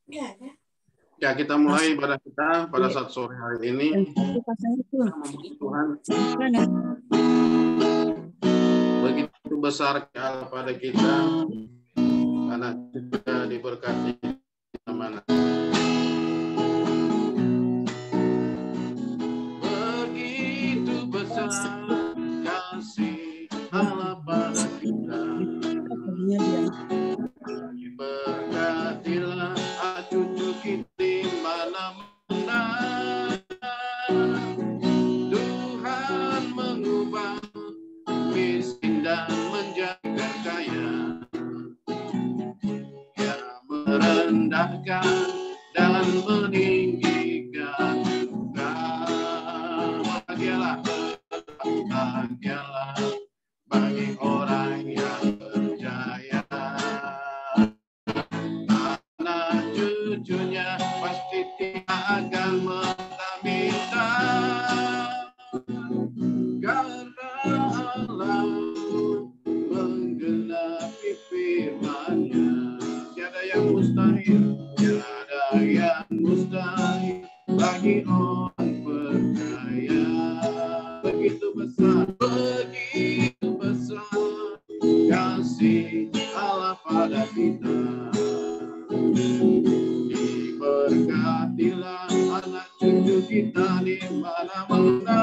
Ya, kita mulai ibadah kita pada saat sore hari ini. Tuhan, begitu besar Allah pada kita, karena kita diberkati mana. Begitu besar kasih Allah pada kita. Berkatilah cucu kita mana-mana. Tuhan mengubah miskin dan menjadi kaya. Dia merendahkan dan meninggikan juga. Bahagialah, bahagialah bagi orang yang percaya. Anak cucunya pasti tidak akan minta-minta, karena Allah menggenapi firman-Nya. Tiada yang mustahil, tiada yang mustahil bagi orang percaya. Begitu besar kasih Allah pada kita. Diberkatilah anak cucu kita di mana-mana.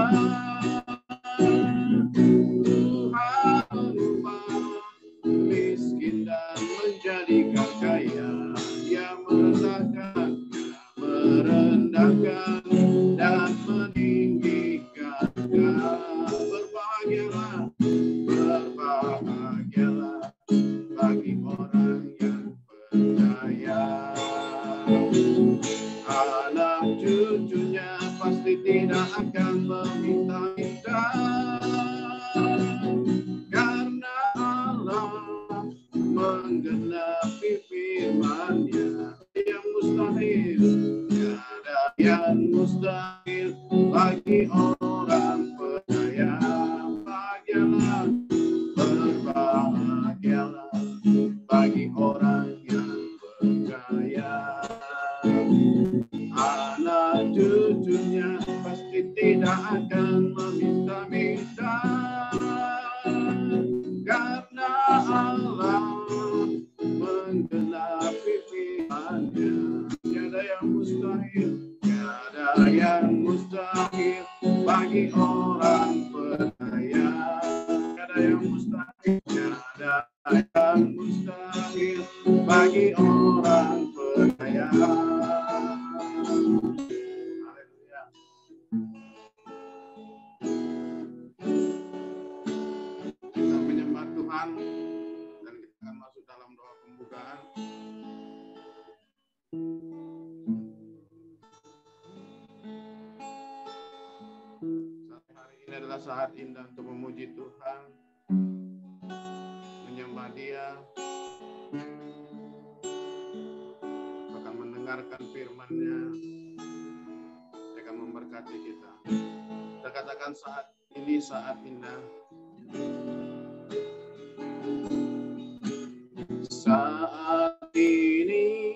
Tuhan mengubah miskin dan menjadikan kaya. Dia merendahkan dan meninggikan. Berbahagialah, berbahagialah bagi orang yang percaya. Anak cucunya pasti tidak akan meminta-minta, karena Allah menggenapi firman-Nya. Yang mustahil, tiada yang mustahil bagi orang percaya. Bahagialah, berbahagialah bagi orang yang percaya. Anak cucunya pasti tidak akan meminta-minta, karena Allah menggenapi firman-Nya. Tiada yang mustahil, tiada yang mustahil bagi orang percaya. Tiada yang mustahil, tiada yang mustahil bagi orang percaya. Haleluya. Kita menyembah Tuhan dan kita akan masuk dalam doa pembukaan. Hari ini adalah saat indah untuk memuji Tuhan, menyembah Dia, bahkan mendengarkan firman-Nya. Dia akan memberkati kita. Kita katakan saat ini saat indah. Saat ini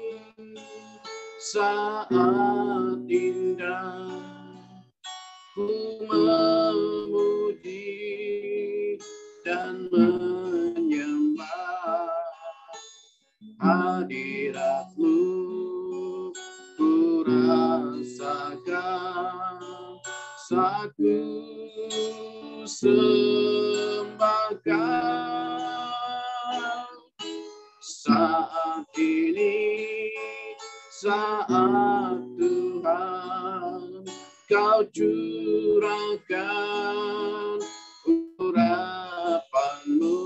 saat indah, ku memuji dan menyembah hadirat-Mu. Ku rasakan saat ku sembahkan. Saat ini saat Tuhan Kau curahkan urapan-Mu,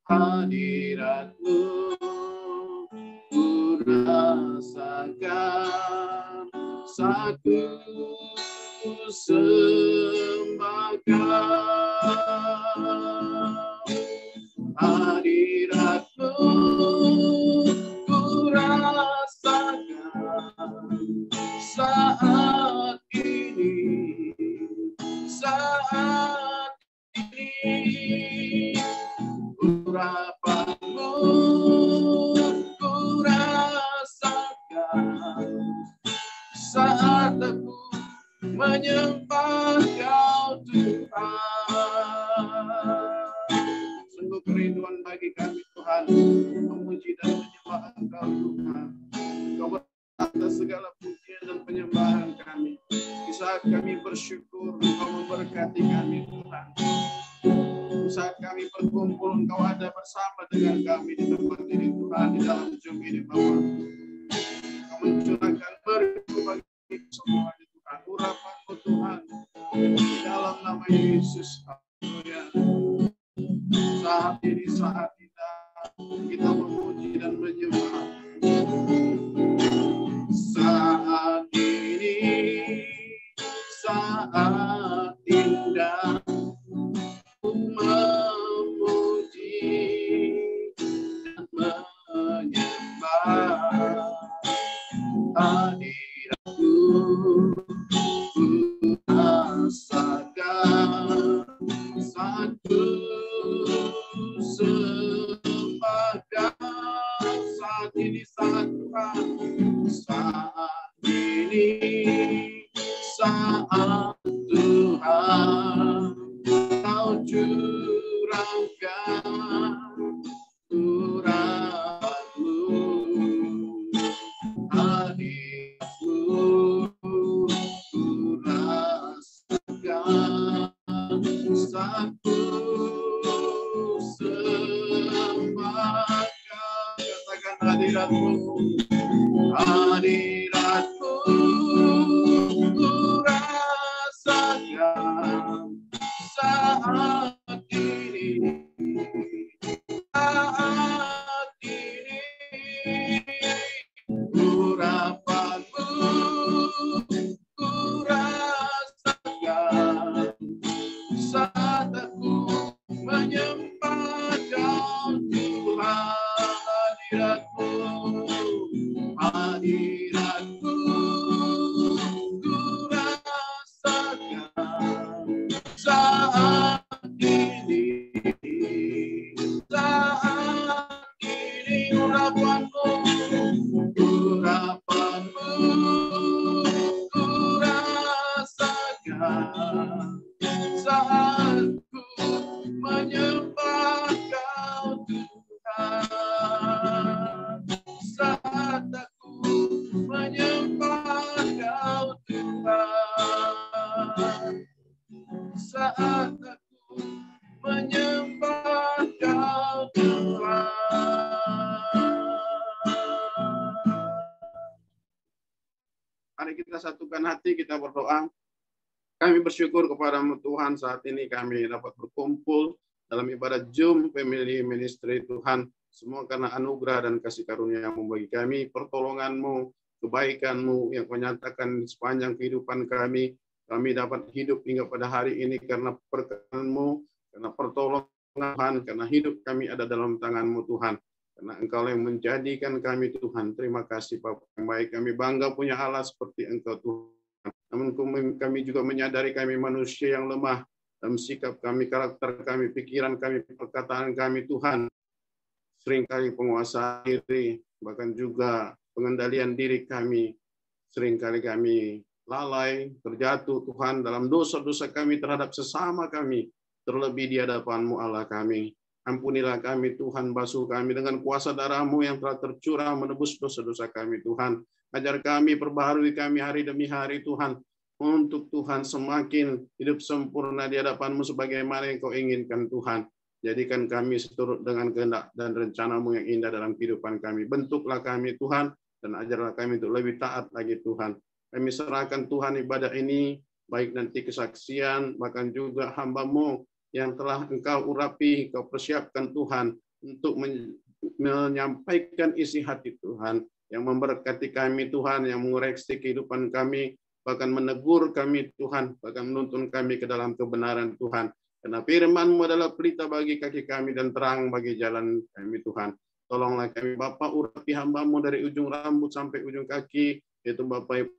hadirat-Mu, ku rasakan saat ku sembahkan. Hadirat-Mu ku rasakan saat ini, saat ini. Urapan-Mu ku rasakan menyembah Kau Tuhan. Sungguh kerinduan bagi kami Tuhan, memuji dan menyembah Engkau Tuhan. Kau atas segala pujian dan penyembahan kami. Di saat kami bersyukur, Engkau memberkati kami Tuhan. Di saat kami berkumpul, Engkau ada bersama dengan kami di tempat ini Tuhan, di dalam Zoom ini Bapa. Kau mencurahkan berkat bagi semua Tuhan, urapan-Mu Tuhan, di dalam nama Yesus. Haleluya. Saat ini kita memuji dan menyembah. Saat ini saat indah memuji dan menyembah hadiratmu, ku rasakan saat ku sembah Kau. Saat ini saat Tuhan, saat ini saat Tuhan, Kau curahkan urapan-Mu, hadir-Mu, ku rasakan saat ku sembah Kau. Katakan hadirat-Mu, hadirat-Mu, ku rasakan saat ini, saat ini, urapan-Mu, ku rasakan saat aku menyembah Kau Tuhan. Hadirat-Mu, hadirat-Mu, ku rasakan saat ini, saat ini, urapan-Mu, urapan-Mu, ku rasakan saat ku menyembah Kau Tuhan. Saat aku menyembah Kau Tuhan. Saat aku menyembah Kau Tuhan. Mari kita satukan hati, kita berdoa. Kami bersyukur kepada-Mu Tuhan, saat ini kami dapat berkumpul dalam ibadat Zoom Family Ministry Tuhan. Semua karena anugerah dan kasih karunia yang membagi kami, pertolongan-Mu, kebaikan-Mu yang Kau nyatakan sepanjang kehidupan kami. Kami dapat hidup hingga pada hari ini karena berkat-Mu, karena pertolongan Tuhan, karena hidup kami ada dalam tangan-Mu Tuhan. Karena Engkau yang menjadikan kami Tuhan. Terima kasih Bapa yang baik. Kami bangga punya Allah seperti Engkau Tuhan. Namun kami juga menyadari kami manusia yang lemah dalam sikap kami, karakter kami, pikiran kami, perkataan kami Tuhan. Seringkali penguasaan diri, bahkan juga pengendalian diri kami. Seringkali kami lalai, terjatuh Tuhan dalam dosa-dosa kami terhadap sesama kami. Terlebih di hadapan-Mu Allah kami. Ampunilah kami Tuhan, basuh kami dengan kuasa darah-Mu yang telah tercurah menebus dosa-dosa kami Tuhan. Ajar kami, perbaharui kami hari demi hari Tuhan. Untuk Tuhan semakin hidup sempurna di hadapan-Mu sebagaimana yang Kau inginkan Tuhan. Jadikan kami seturut dengan kehendak dan rencana-Mu yang indah dalam kehidupan kami. Bentuklah kami Tuhan dan ajarlah kami untuk lebih taat lagi Tuhan. Kami serahkan Tuhan ibadah ini, baik nanti kesaksian, bahkan juga hamba-Mu yang telah Engkau urapi, Kau persiapkan Tuhan untuk menyampaikan isi hati Tuhan, yang memberkati kami Tuhan, yang mengoreksi kehidupan kami, bahkan menegur kami Tuhan, bahkan menuntun kami ke dalam kebenaran Tuhan. Karena firman-Mu adalah pelita bagi kaki kami dan terang bagi jalan kami Tuhan. Tolonglah kami Bapa, urapi hamba-Mu dari ujung rambut sampai ujung kaki, yaitu Bapak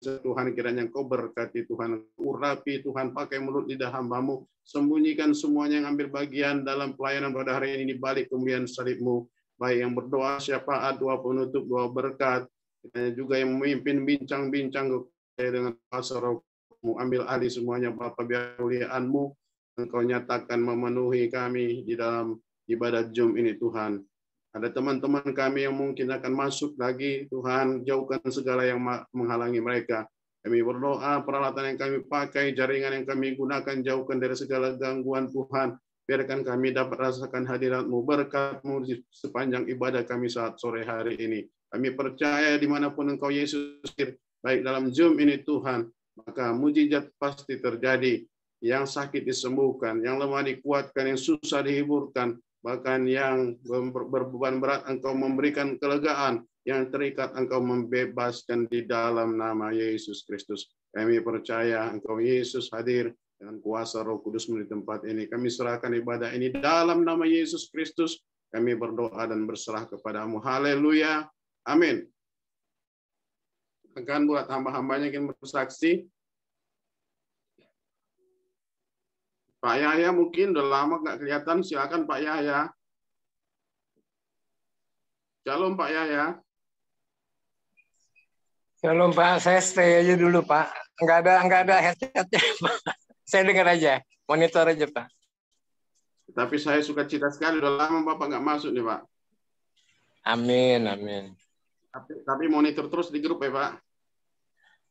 Tuhan, kiranya Engkau berkati Tuhan, urapi Tuhan, pakai mulut lidah hamba-Mu, sembunyikan semuanya yang ambil bagian dalam pelayanan pada hari ini di balik kemuliaan salib-Mu, baik yang berdoa, syafaat, doa penutup, doa berkat, kiranya juga yang memimpin bincang-bincang dengan kuasa Roh-Mu, ambil alih semuanya Bapa, biar kemuliaan-Mu Engkau nyatakan memenuhi kami di dalam ibadat Jum ini Tuhan. Ada teman-teman kami yang mungkin akan masuk lagi, Tuhan, jauhkan segala yang menghalangi mereka. Kami berdoa, peralatan yang kami pakai, jaringan yang kami gunakan, jauhkan dari segala gangguan Tuhan. Biarkan kami dapat rasakan hadirat-Mu, berkat-Mu di sepanjang ibadah kami saat sore hari ini. Kami percaya dimanapun Engkau Yesus, baik dalam Zoom ini Tuhan, maka mujizat pasti terjadi. Yang sakit disembuhkan, yang lemah dikuatkan, yang susah dihiburkan, bahkan yang berbeban berat Engkau memberikan kelegaan, yang terikat Engkau membebaskan di dalam nama Yesus Kristus. Kami percaya Engkau Yesus hadir dengan kuasa Roh Kudus di tempat ini. Kami serahkan ibadah ini dalam nama Yesus Kristus. Kami berdoa dan berserah kepadamu. Haleluya. Amin. Akan buat hamba-hambanya yang bersaksi. Pak Yahya mungkin udah lama nggak kelihatan. Silakan Pak Yahya. Shalom Pak Yahya. Shalom Pak, saya stay aja dulu Pak. Nggak ada headsetnya Pak. Saya dengar aja, monitor aja Pak. Tapi saya suka cita sekali, udah lama Bapak nggak masuk nih Pak. Amin, amin. Tapi monitor terus di grup ya Pak.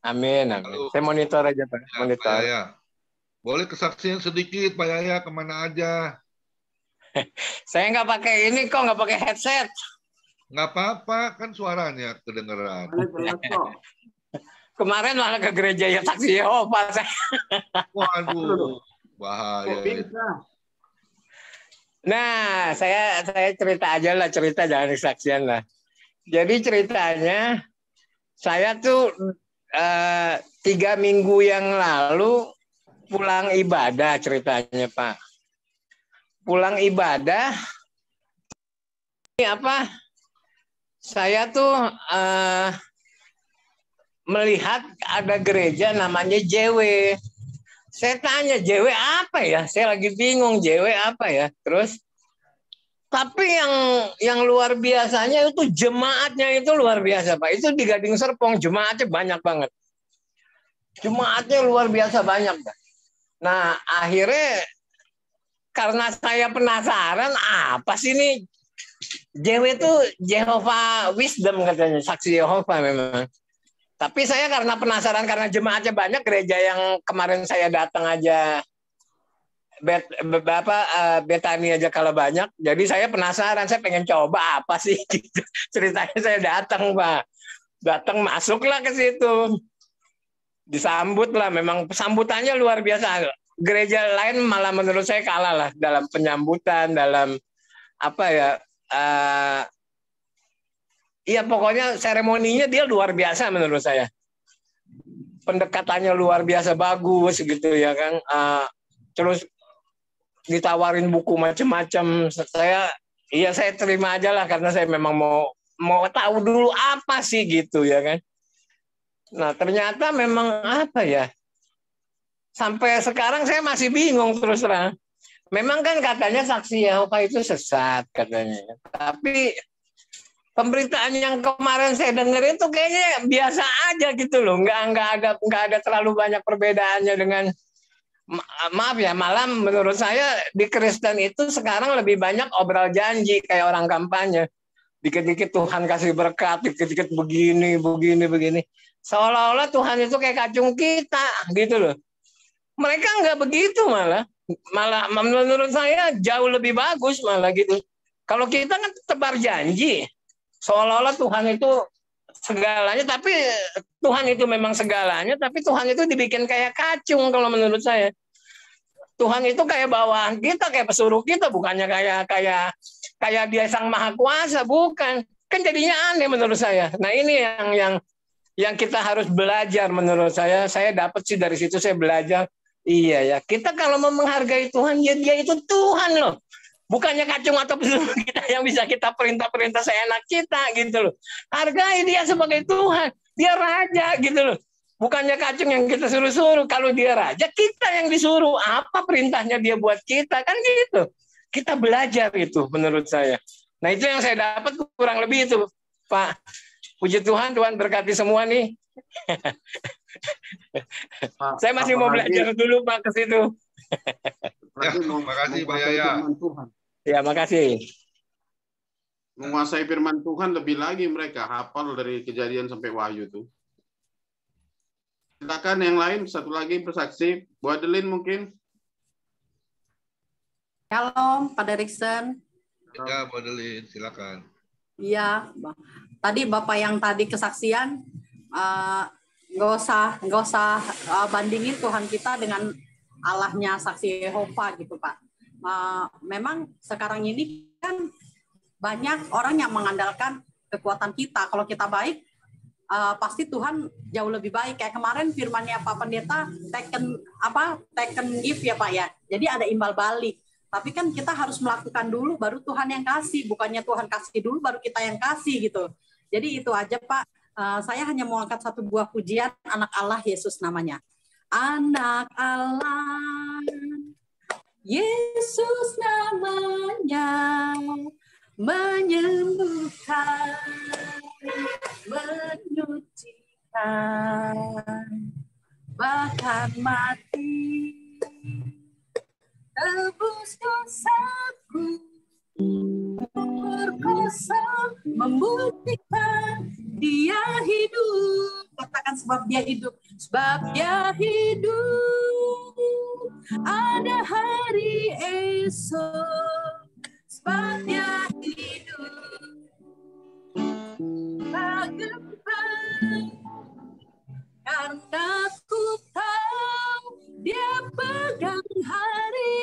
Amin, amin. Halo. Saya monitor aja Pak, monitor. Pak Yahya. Boleh kesaksian sedikit Pak Yahya, kemana aja? Saya nggak pakai ini kok, nggak pakai headset. Nggak apa-apa, kan suaranya kedengeran. Kemarin malah ke gereja ya Saksi Yehova saya. Waduh, bahaya. Nah, saya cerita aja lah, cerita jangan kesaksian lah. Jadi ceritanya, saya tuh 3 minggu yang lalu pulang ibadah ceritanya Pak. Pulang ibadah, ini apa? Saya tuh melihat ada gereja namanya JW. Saya tanya JW apa ya? Saya lagi bingung JW apa ya. Terus, tapi yang luar biasanya itu jemaatnya itu luar biasa Pak. Itu di Gading Serpong jemaatnya banyak banget. Jemaatnya luar biasa banyak Pak. Nah, akhirnya karena saya penasaran apa sih ini JW itu Jehovah Wisdom katanya, Saksi Yehova memang. Tapi saya karena penasaran karena jemaatnya banyak, gereja yang kemarin saya datang aja Betani aja kalau banyak. Jadi saya penasaran, saya pengen coba apa sih gitu. Ceritanya saya datang Pak. Datang masuklah ke situ. Disambut lah, memang sambutannya luar biasa. Gereja lain malah menurut saya kalah lah dalam penyambutan, dalam apa ya, iya pokoknya seremoninya dia luar biasa menurut saya. Pendekatannya luar biasa bagus gitu ya kan. Terus ditawarin buku macam-macam. Saya terima aja lah karena saya memang mau tahu dulu apa sih gitu ya kan. Nah, ternyata memang apa ya? Sampai sekarang saya masih bingung terus terang. Memang kan katanya Saksi Yehova itu sesat katanya. Tapi pemberitaan yang kemarin saya dengar itu kayaknya biasa aja gitu loh. Nggak ada terlalu banyak perbedaannya dengan, maaf ya, malah menurut saya di Kristen itu sekarang lebih banyak obral janji kayak orang kampanye. Dikit-dikit Tuhan kasih berkat, dikit-dikit begini. Seolah-olah Tuhan itu kayak kacung kita gitu loh. Mereka nggak begitu malah menurut saya jauh lebih bagus malah gitu. Kalau kita kan tebar janji, seolah-olah Tuhan itu segalanya, tapi Tuhan itu memang segalanya, tapi Tuhan itu dibikin kayak kacung kalau menurut saya. Tuhan itu kayak bawahan kita, kayak pesuruh kita, bukannya kayak dia sang maha kuasa, bukan. Kan jadinya aneh menurut saya. Nah ini yang kita harus belajar menurut saya. Saya dapat sih dari situ, saya belajar. Iya ya, kita kalau mau menghargai Tuhan, ya dia itu Tuhan loh. Bukannya kacung atau pesuruh kita yang bisa kita perintah-perintah seenak kita gitu loh. Hargai dia sebagai Tuhan. Dia raja gitu loh. Bukannya kacung yang kita suruh-suruh. Kalau dia raja, kita yang disuruh. Apa perintahnya dia buat kita? Kan gitu. Kita belajar itu menurut saya. Nah itu yang saya dapat kurang lebih itu Pak. Puji Tuhan, Tuhan berkati semua nih. Pak, Saya masih mau belajar dulu Pak ke situ. Ya, makasih Pak Yaya. Ya, makasih. Menguasai firman Tuhan lebih lagi mereka hafal dari Kejadian sampai Wahyu tuh. Silakan yang lain, satu lagi bersaksi. Bu Adeline mungkin. Shalom, Pak Deriksen. Ya, Bu Adeline, silakan. Iya, tadi Bapak yang tadi kesaksian, nggak usah bandingin Tuhan kita dengan Allahnya saksi Yehova gitu Pak. Memang sekarang ini kan banyak orang yang mengandalkan kekuatan kita. Kalau kita baik, pasti Tuhan jauh lebih baik. Kayak kemarin firmannya Pak Pendeta, taken give ya Pak ya. Jadi ada imbal balik. Tapi kan kita harus melakukan dulu, baru Tuhan yang kasih. Bukannya Tuhan kasih dulu, baru kita yang kasih gitu. Jadi itu aja Pak. Saya hanya mau angkat satu buah pujian, anak Allah Yesus namanya. Anak Allah, Yesus namanya, menyembuhkan, menyucikan, bahkan mati, tebus dosaku, berkuasa membuktikan dia hidup. Katakan sebab dia hidup, sebab dia hidup. Ada hari esok, sebab dia hidup. Tak gemar, karena ku tahu dia pegang hari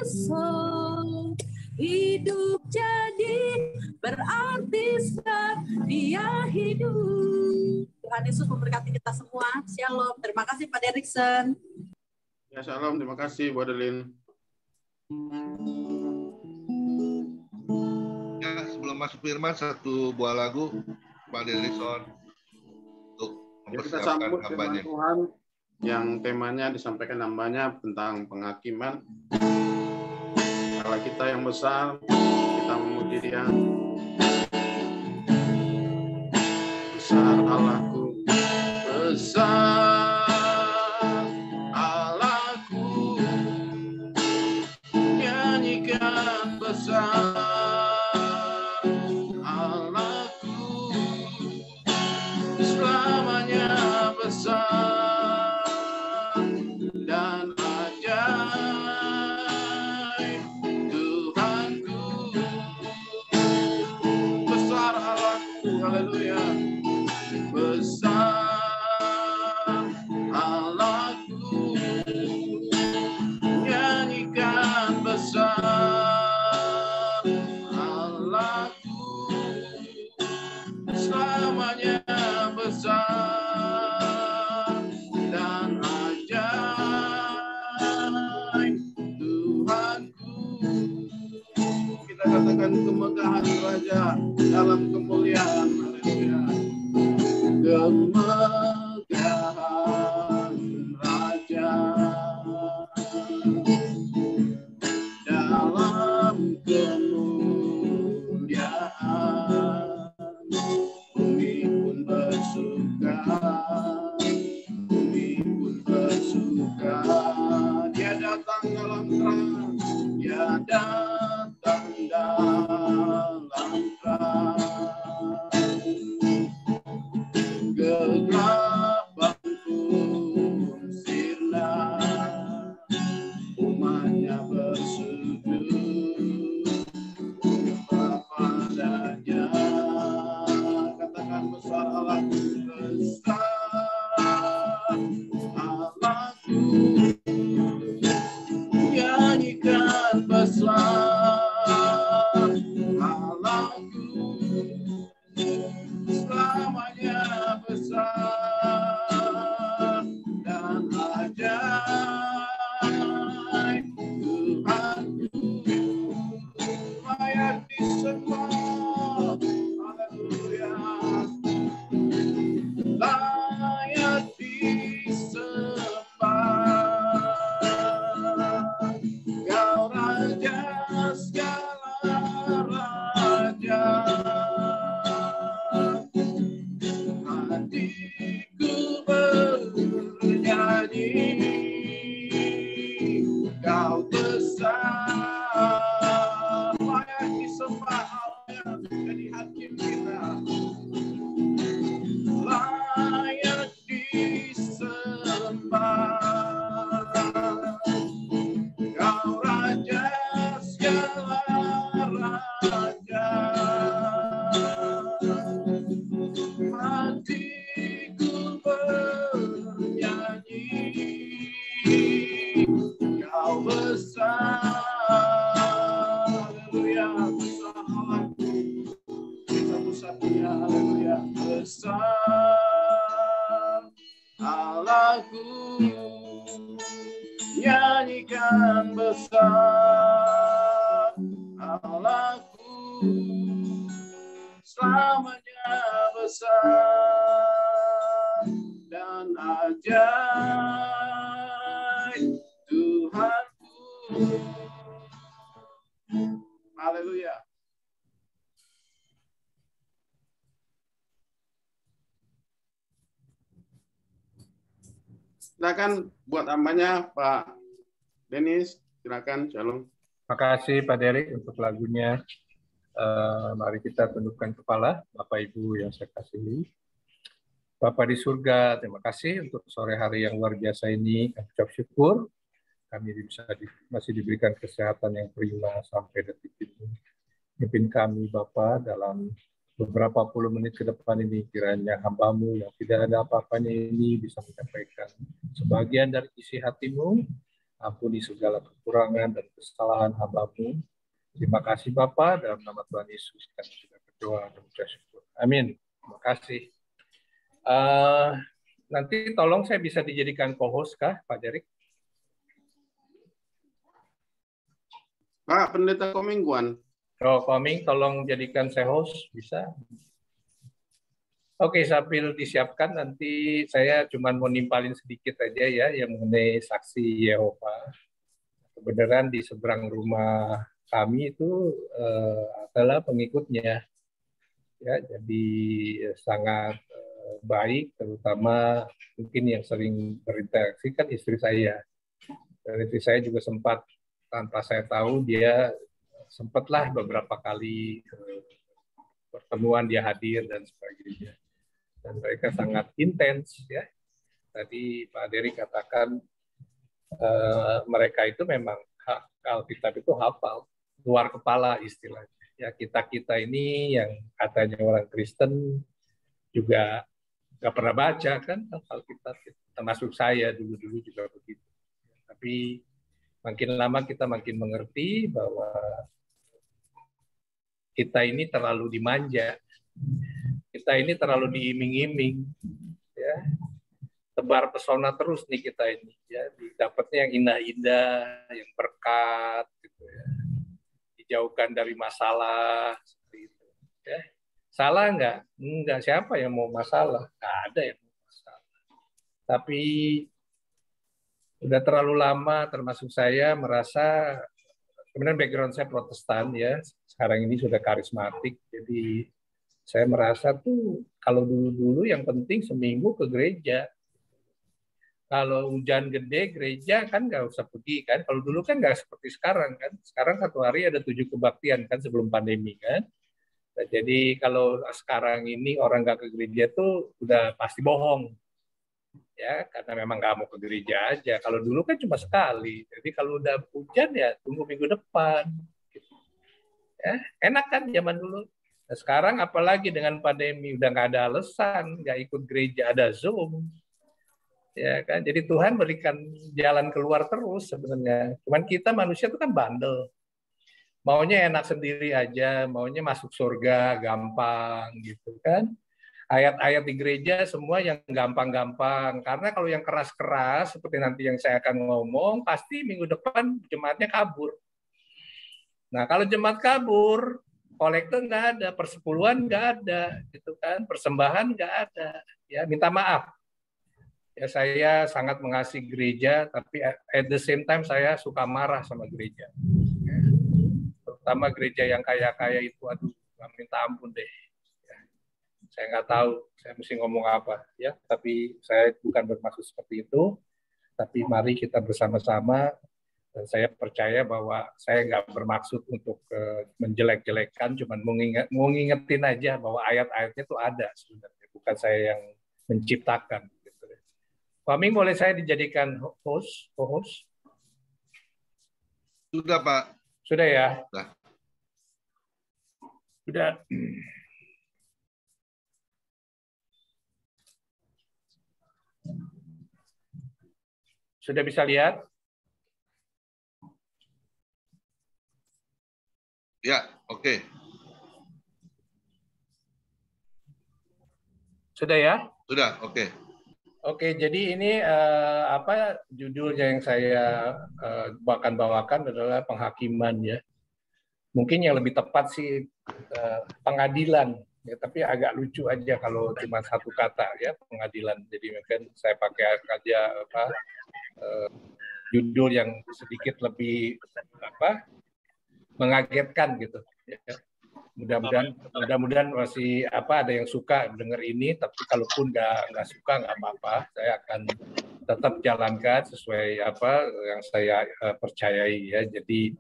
esok. Hidup jadi berarti sebab dia hidup. Tuhan Yesus memberkati kita semua. Shalom. Terima kasih Pak Deriksen. Ya, shalom. Terima kasih, Bu Adeline. Ya, sebelum masuk firman, satu buah lagu Pak Derikson untuk Kita mempersiapkan sambut firman hambanya. Tuhan yang temanya disampaikan hambanya tentang penghakiman. Allah kita yang besar, kita memuji Dia. Besar Allahku, besar Allahku, nyanyikan besar Allahku, selamanya besar dan ajaib Tuhanku. Besar Allahku, haleluya. Besar Allahku, nyanyikan besar Allahku, selamanya besar dan ajaib Tuhanku. Kita katakan kemegahan Raja dalam kemuliaan, haleluya. Kemegahan Raja dalam kemuliaan, bumi pun bersuka, bumi pun bersuka. Dia datang dalam terang, dia datang dalam terang. Kegelapan pun sirna, umatnya bersujud kepadanya. Katakan besar Allahku, besar Allahku, nyanyikan besar Allahku, selamanya besar dan ajaib Tuhanku. Layak disembah, haleluya. Layak disembah, Kau Raja layak disembah Allah jadi hakim kita, layak disembah. Kau Raja segala raja, hatiku bernyanyi, Kau besar, haleluya, besar Allahku, kita pusatnya, haleluya, besar Allahku, nyanyikan besar Allahku, selamanya besar dan ajaib Tuhanku. Haleluya. Silakan buat tambahnya Pak Denis, silakan. Shalom. Terima kasih Pak Derik untuk lagunya. Mari kita tundukkan kepala, Bapak Ibu yang saya kasihi. Bapak di surga, terima kasih untuk sore hari yang luar biasa ini. Kami ucap syukur, kami masih diberikan kesehatan yang prima sampai detik ini. Pimpin kami Bapak dalam beberapa puluh menit ke depan ini, kiranya hamba-Mu yang tidak ada apa-apanya ini bisa menyampaikan sebagian dari isi hati-Mu. Ampuni segala kekurangan dan kesalahan hamba-Mu. Terima kasih Bapak, dalam nama Tuhan Yesus kami sudah berdoa dan bersyukur. Amin. Terima kasih. Nanti tolong saya bisa dijadikan co-host kah, Pak Derik? Pak Pendeta Komingguan. Koming, tolong jadikan saya host, bisa? Oke, sambil disiapkan nanti saya cuma mau nimpalin sedikit aja ya yang mengenai saksi Yehova. Kebenaran di seberang rumah kami itu adalah pengikutnya, ya, jadi sangat baik, terutama mungkin yang sering berinteraksi kan istri saya. Dan istri saya juga sempat tanpa saya tahu dia sempatlah beberapa kali pertemuan dia hadir dan sebagainya. Dan mereka sangat intens ya. Tadi Pak Derik katakan mereka itu memang Alkitab itu hafal, luar kepala istilahnya. Ya kita ini yang katanya orang Kristen juga nggak pernah baca kan Alkitab, termasuk saya dulu juga begitu. Tapi makin lama kita makin mengerti bahwa kita ini terlalu dimanja, kita ini terlalu diiming-iming, ya, tebar pesona terus nih kita ini, ya, dapatnya yang indah-indah, yang berkat, gitu ya, dijauhkan dari masalah, seperti itu. Ya. Salah nggak? Enggak, siapa yang mau masalah? Nggak ada yang mau masalah. Tapi udah terlalu lama, termasuk saya merasa, kemudian background saya Protestan ya, sekarang ini sudah karismatik, jadi saya merasa tuh kalau dulu-dulu yang penting seminggu ke gereja. Kalau hujan gede gereja kan nggak usah pergi kan. Kalau dulu kan nggak seperti sekarang kan. Sekarang satu hari ada 7 kebaktian kan sebelum pandemi kan. Nah, jadi kalau sekarang ini orang nggak ke gereja tuh udah pasti bohong. Ya, karena memang nggak mau ke gereja aja. Kalau dulu kan cuma sekali. Jadi kalau udah hujan ya tunggu minggu depan. Ya, enak kan zaman dulu. Nah, sekarang apalagi dengan pandemi udah nggak ada alasan nggak ikut gereja, ada Zoom, ya kan. Jadi Tuhan berikan jalan keluar terus sebenarnya. Cuman kita manusia itu kan bandel, maunya enak sendiri aja, maunya masuk surga gampang gitu kan. Ayat-ayat di gereja semua yang gampang-gampang, karena kalau yang keras-keras seperti nanti yang saya akan ngomong pasti minggu depan jemaatnya kabur. Nah, kalau jemaat kabur, kolektor nggak ada, persepuluhan nggak ada, gitu kan, persembahan nggak ada. Ya, minta maaf. Ya, saya sangat mengasihi gereja, tapi at the same time saya suka marah sama gereja. Ya. Terutama gereja yang kaya-kaya itu, aduh, minta ampun deh. Ya. Saya nggak tahu, saya mesti ngomong apa, ya. Tapi saya bukan bermaksud seperti itu. Tapi mari kita bersama-sama Dan saya percaya bahwa saya nggak bermaksud untuk menjelek-jelekan, cuman mau ngingetin aja bahwa ayat-ayatnya itu ada sebenarnya, bukan saya yang menciptakan. Gitu. Pak Ming, boleh saya dijadikan co-host? Sudah, Pak. Sudah ya? Sudah. Sudah. Sudah bisa lihat? Ya, oke. Sudah ya? Sudah, oke. Oke, jadi ini judulnya yang saya bawakan adalah penghakiman ya. Mungkin yang lebih tepat sih pengadilan ya, tapi agak lucu aja kalau cuma satu kata ya, pengadilan. Jadi mungkin saya pakai aja judul yang sedikit lebih mengagetkan gitu ya. Mudah-mudahan masih ada yang suka dengar ini, tapi kalaupun nggak suka nggak apa-apa, saya akan tetap jalankan sesuai yang saya percayai ya. Jadi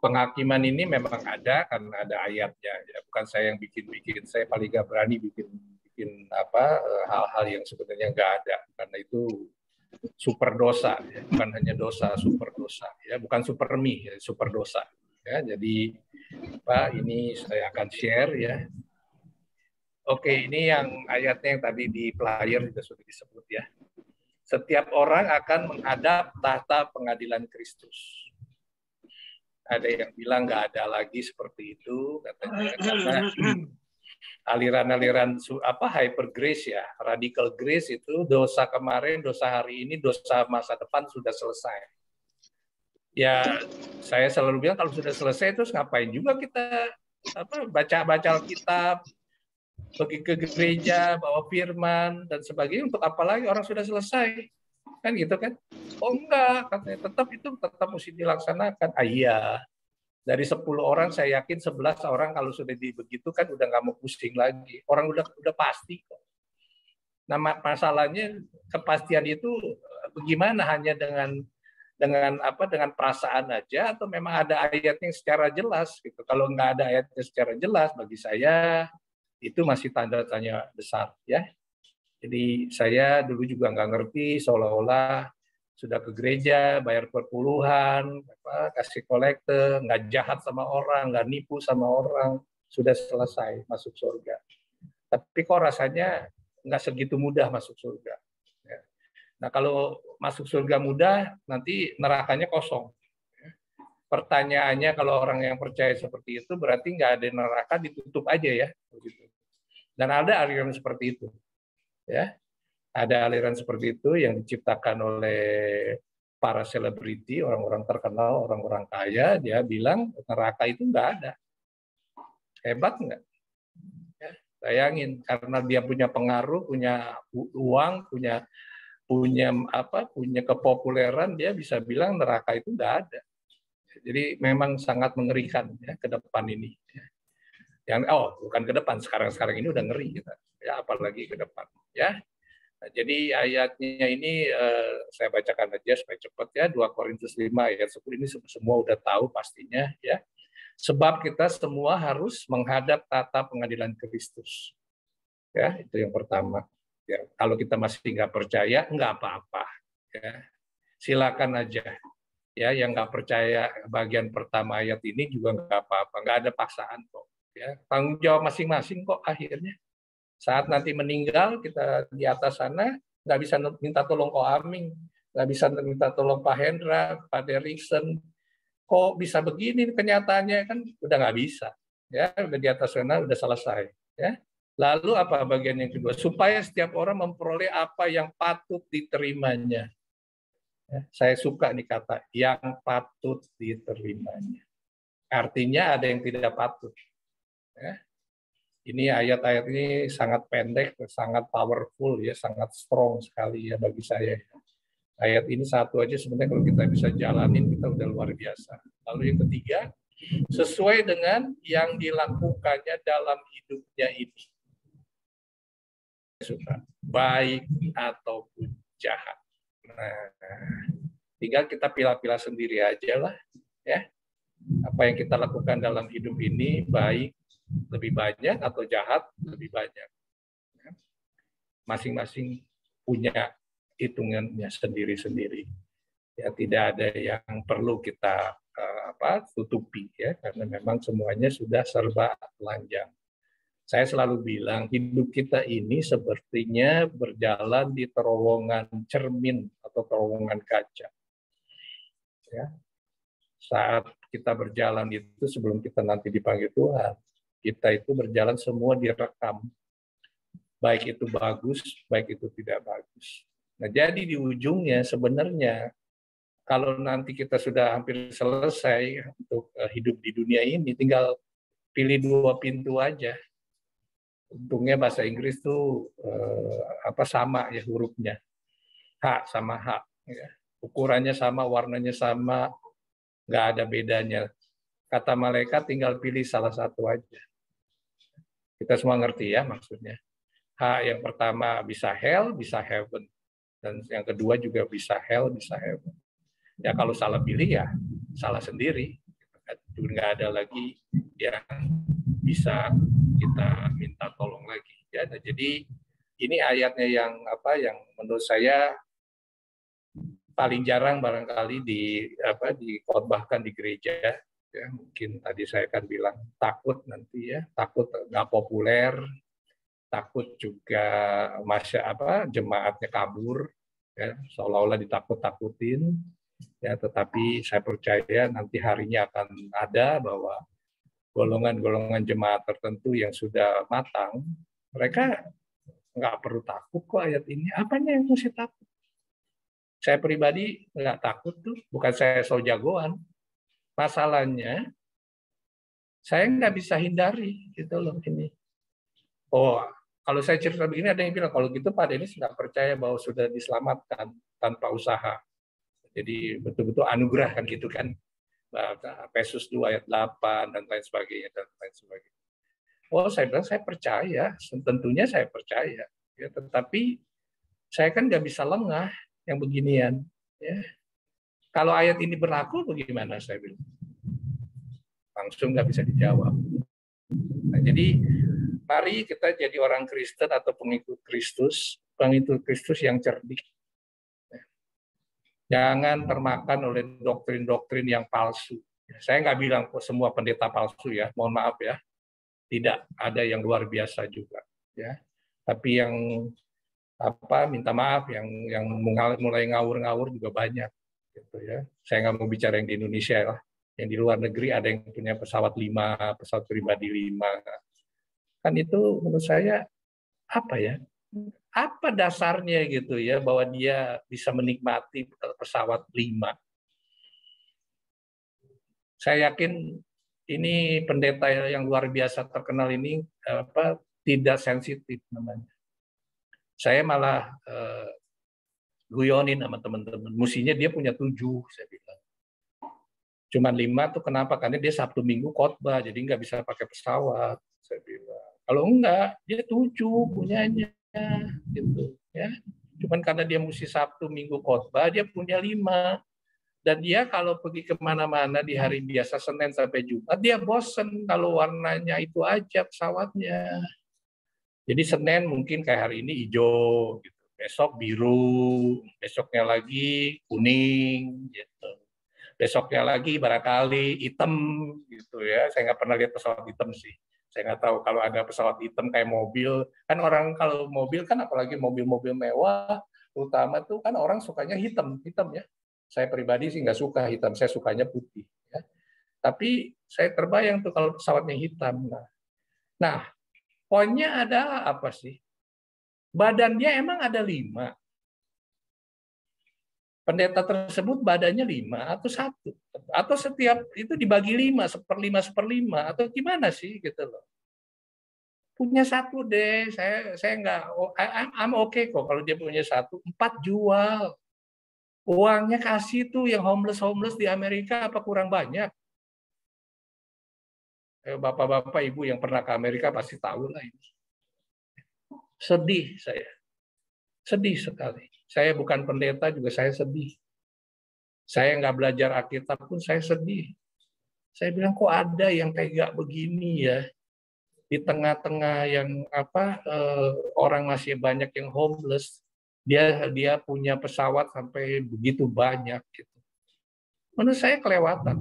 penghakiman ini memang ada karena ada ayatnya ya, bukan saya yang bikin. Saya paling nggak berani bikin hal-hal yang sebenarnya nggak ada, karena itu super dosa ya. Bukan hanya dosa, super dosa ya, bukan supermi ya, super dosa ya. Jadi Pak, ini saya akan share ya. Oke, ini yang ayatnya yang tadi di player juga sudah disebut ya. Setiap orang akan menghadap tahta pengadilan Kristus. Ada yang bilang nggak ada lagi seperti itu, katanya karena aliran-aliran hyper grace ya, radical grace itu dosa kemarin, dosa hari ini, dosa masa depan sudah selesai. Ya, saya selalu bilang kalau sudah selesai terus ngapain juga kita baca Alkitab, pergi ke gereja, bawa firman dan sebagainya, untuk apa lagi, orang sudah selesai. Kan gitu kan? Oh enggak, katanya tetap mesti dilaksanakan. Iya. Dari 10 orang saya yakin 11 orang kalau sudah begitu kan udah nggak mau pusing lagi. Orang udah pasti kok. Nah, masalahnya kepastian itu bagaimana, hanya dengan perasaan aja atau memang ada ayatnya secara jelas gitu. Kalau nggak ada ayatnya secara jelas, bagi saya itu masih tanda tanya besar ya. Jadi saya dulu juga nggak ngerti, seolah-olah sudah ke gereja, bayar perpuluhan, kasih kolekte, nggak jahat sama orang, nggak nipu sama orang, sudah selesai masuk surga. Tapi kok rasanya nggak segitu mudah masuk surga. Nah, kalau masuk surga mudah, nanti nerakanya kosong. Pertanyaannya, kalau orang yang percaya seperti itu, berarti nggak ada neraka, ditutup aja ya. Dan ada aliran seperti itu. Ya, ada aliran seperti itu yang diciptakan oleh para selebriti, orang-orang terkenal, orang-orang kaya. Dia bilang neraka itu nggak ada. Hebat nggak? Ya, bayangin, karena dia punya pengaruh, punya uang, punya kepopuleran, dia bisa bilang neraka itu nggak ada. Jadi memang sangat mengerikan ya ke depan ini. Yang bukan ke depan, sekarang ini udah ngeri kita. Ya, apalagi ke depan ya. Nah, jadi ayatnya ini saya bacakan aja supaya cepat ya. 2 Korintus 5 ayat 10 ini semua udah tahu pastinya ya. Sebab kita semua harus menghadap tahta pengadilan Kristus. Ya, itu yang pertama. Ya, kalau kita masih nggak percaya, nggak apa-apa. Ya. Silakan aja. Ya, yang nggak percaya bagian pertama ayat ini juga nggak apa-apa. Nggak ada paksaan kok. Ya, tanggung jawab masing-masing kok akhirnya. Saat nanti meninggal, kita di atas sana, nggak bisa minta tolong Ko Aming, nggak bisa minta tolong Pak Hendra, Pak Deriksen. Kok bisa begini kenyataannya, kan udah nggak bisa. Ya, udah di atas sana, udah selesai. Ya. Lalu apa bagian yang kedua? Supaya setiap orang memperoleh apa yang patut diterimanya. Ya, saya suka nih kata, yang patut diterimanya. Artinya ada yang tidak patut. Ya. Ini ayat-ayat ini sangat pendek, sangat powerful, ya, sangat strong sekali ya bagi saya. Ayat ini satu aja sebenarnya kalau kita bisa jalanin, kita udah luar biasa. Lalu yang ketiga, sesuai dengan yang dilakukannya dalam hidupnya ini. Suka baik ataupun jahat. Nah, Tinggal kita pilah-pilah sendiri aja lah, ya. Apa yang kita lakukan dalam hidup ini baik lebih banyak atau jahat lebih banyak. Masing-masing punya hitungannya sendiri-sendiri. Ya, tidak ada yang perlu kita tutupi ya, karena memang semuanya sudah serba telanjang. Saya selalu bilang hidup kita ini sepertinya berjalan di terowongan cermin atau terowongan kaca. Ya. Saat kita berjalan itu sebelum kita nanti dipanggil Tuhan, kita itu berjalan semua direkam. Baik itu bagus, baik itu tidak bagus. Nah, jadi di ujungnya sebenarnya kalau nanti kita sudah hampir selesai untuk hidup di dunia ini, tinggal pilih 2 pintu aja. Untungnya bahasa Inggris tuh sama ya hurufnya, H sama H. Ya. Ukurannya sama, warnanya sama, nggak ada bedanya. Kata malaikat tinggal pilih salah satu aja. Kita semua ngerti ya maksudnya. H yang pertama bisa hell, bisa heaven. Dan yang kedua juga bisa hell, bisa heaven. Ya kalau salah pilih ya salah sendiri. Nggak ada lagi yang bisa kita minta tolong lagi. Ya, jadi ini ayatnya yang menurut saya paling jarang barangkali dikhotbahkan di gereja. Ya, mungkin tadi saya akan bilang takut nanti ya, takut nggak populer, takut juga jemaatnya kabur, ya, seolah-olah ditakut-takutin. Ya, tetapi saya percaya nanti harinya akan ada bahwa golongan-golongan jemaat tertentu yang sudah matang, mereka nggak perlu takut kok ayat ini. Apanya yang mesti takut? Saya pribadi nggak takut tuh, bukan saya so jagoan. Masalahnya, saya nggak bisa hindari gitu loh ini. Oh, kalau saya cerita begini ada yang bilang kalau gitu Pak Denis nggak percaya bahwa sudah diselamatkan tanpa usaha. Jadi betul-betul anugerah kan gitu kan. Efesus 2 ayat 8 dan lain sebagainya dan lain sebagainya. Oh, saya bilang saya percaya, tentunya saya percaya. Ya, tetapi saya kan nggak bisa lengah yang beginian. Ya. Kalau ayat ini berlaku bagaimana saya bilang? Langsung nggak bisa dijawab. Nah, jadi mari kita jadi orang Kristen atau pengikut Kristus yang cerdik. Jangan termakan oleh doktrin-doktrin yang palsu. Saya nggak bilang semua pendeta palsu ya, mohon maaf ya. Tidak, ada yang luar biasa juga. Ya, tapi yang minta maaf, yang mulai ngawur-ngawur juga banyak. Gitu ya. Saya nggak mau bicara yang di Indonesia lah. Yang di luar negeri ada yang punya pesawat 5, pesawat pribadi 5. Kan itu menurut saya apa dasarnya gitu ya bahwa dia bisa menikmati pesawat 5. Saya yakin ini pendeta yang luar biasa terkenal ini tidak sensitif namanya. Saya malah guyonin sama teman-teman. Mestinya dia punya 7, saya bilang. Cuman 5 tuh kenapa? Karena dia Sabtu Minggu khotbah, jadi nggak bisa pakai pesawat, saya bilang. Kalau enggak, dia 7 punyanya. Gitu ya, cuman karena dia mesti Sabtu Minggu khotbah dia punya 5, dan dia kalau pergi kemana-mana di hari biasa Senin sampai Jumat dia bosen kalau warnanya itu aja pesawatnya. Jadi Senin mungkin kayak hari ini hijau gitu, besok biru, besoknya lagi kuning gitu, besoknya lagi barangkali hitam gitu ya. Saya nggak pernah lihat pesawat hitam sih. Saya nggak tahu kalau ada pesawat hitam kayak mobil. Kan orang kalau mobil kan apalagi mobil-mobil mewah, terutama tuh kan orang sukanya hitam ya. Saya pribadi sih nggak suka hitam, saya sukanya putih. Ya. Tapi saya terbayang tuh kalau pesawatnya hitam. Nah, poinnya ada apa sih? Badannya emang ada 5. Pendeta tersebut badannya 5 atau 1, atau setiap itu dibagi 5, 1/5, atau gimana sih gitu loh. Punya 1 deh, saya nggak, I'm okay kok kalau dia punya 1, 4 jual. Uangnya kasih tuh yang homeless di Amerika, apa kurang banyak? Bapak-bapak, ibu yang pernah ke Amerika pasti tahu lah ini. Sedih saya. Sedih sekali. Saya bukan pendeta juga saya sedih. Saya nggak belajar Alkitab pun saya sedih. Saya bilang kok ada yang tega begini ya, di tengah-tengah yang orang masih banyak yang homeless, dia punya pesawat sampai begitu banyak gitu. Menurut saya kelewatan.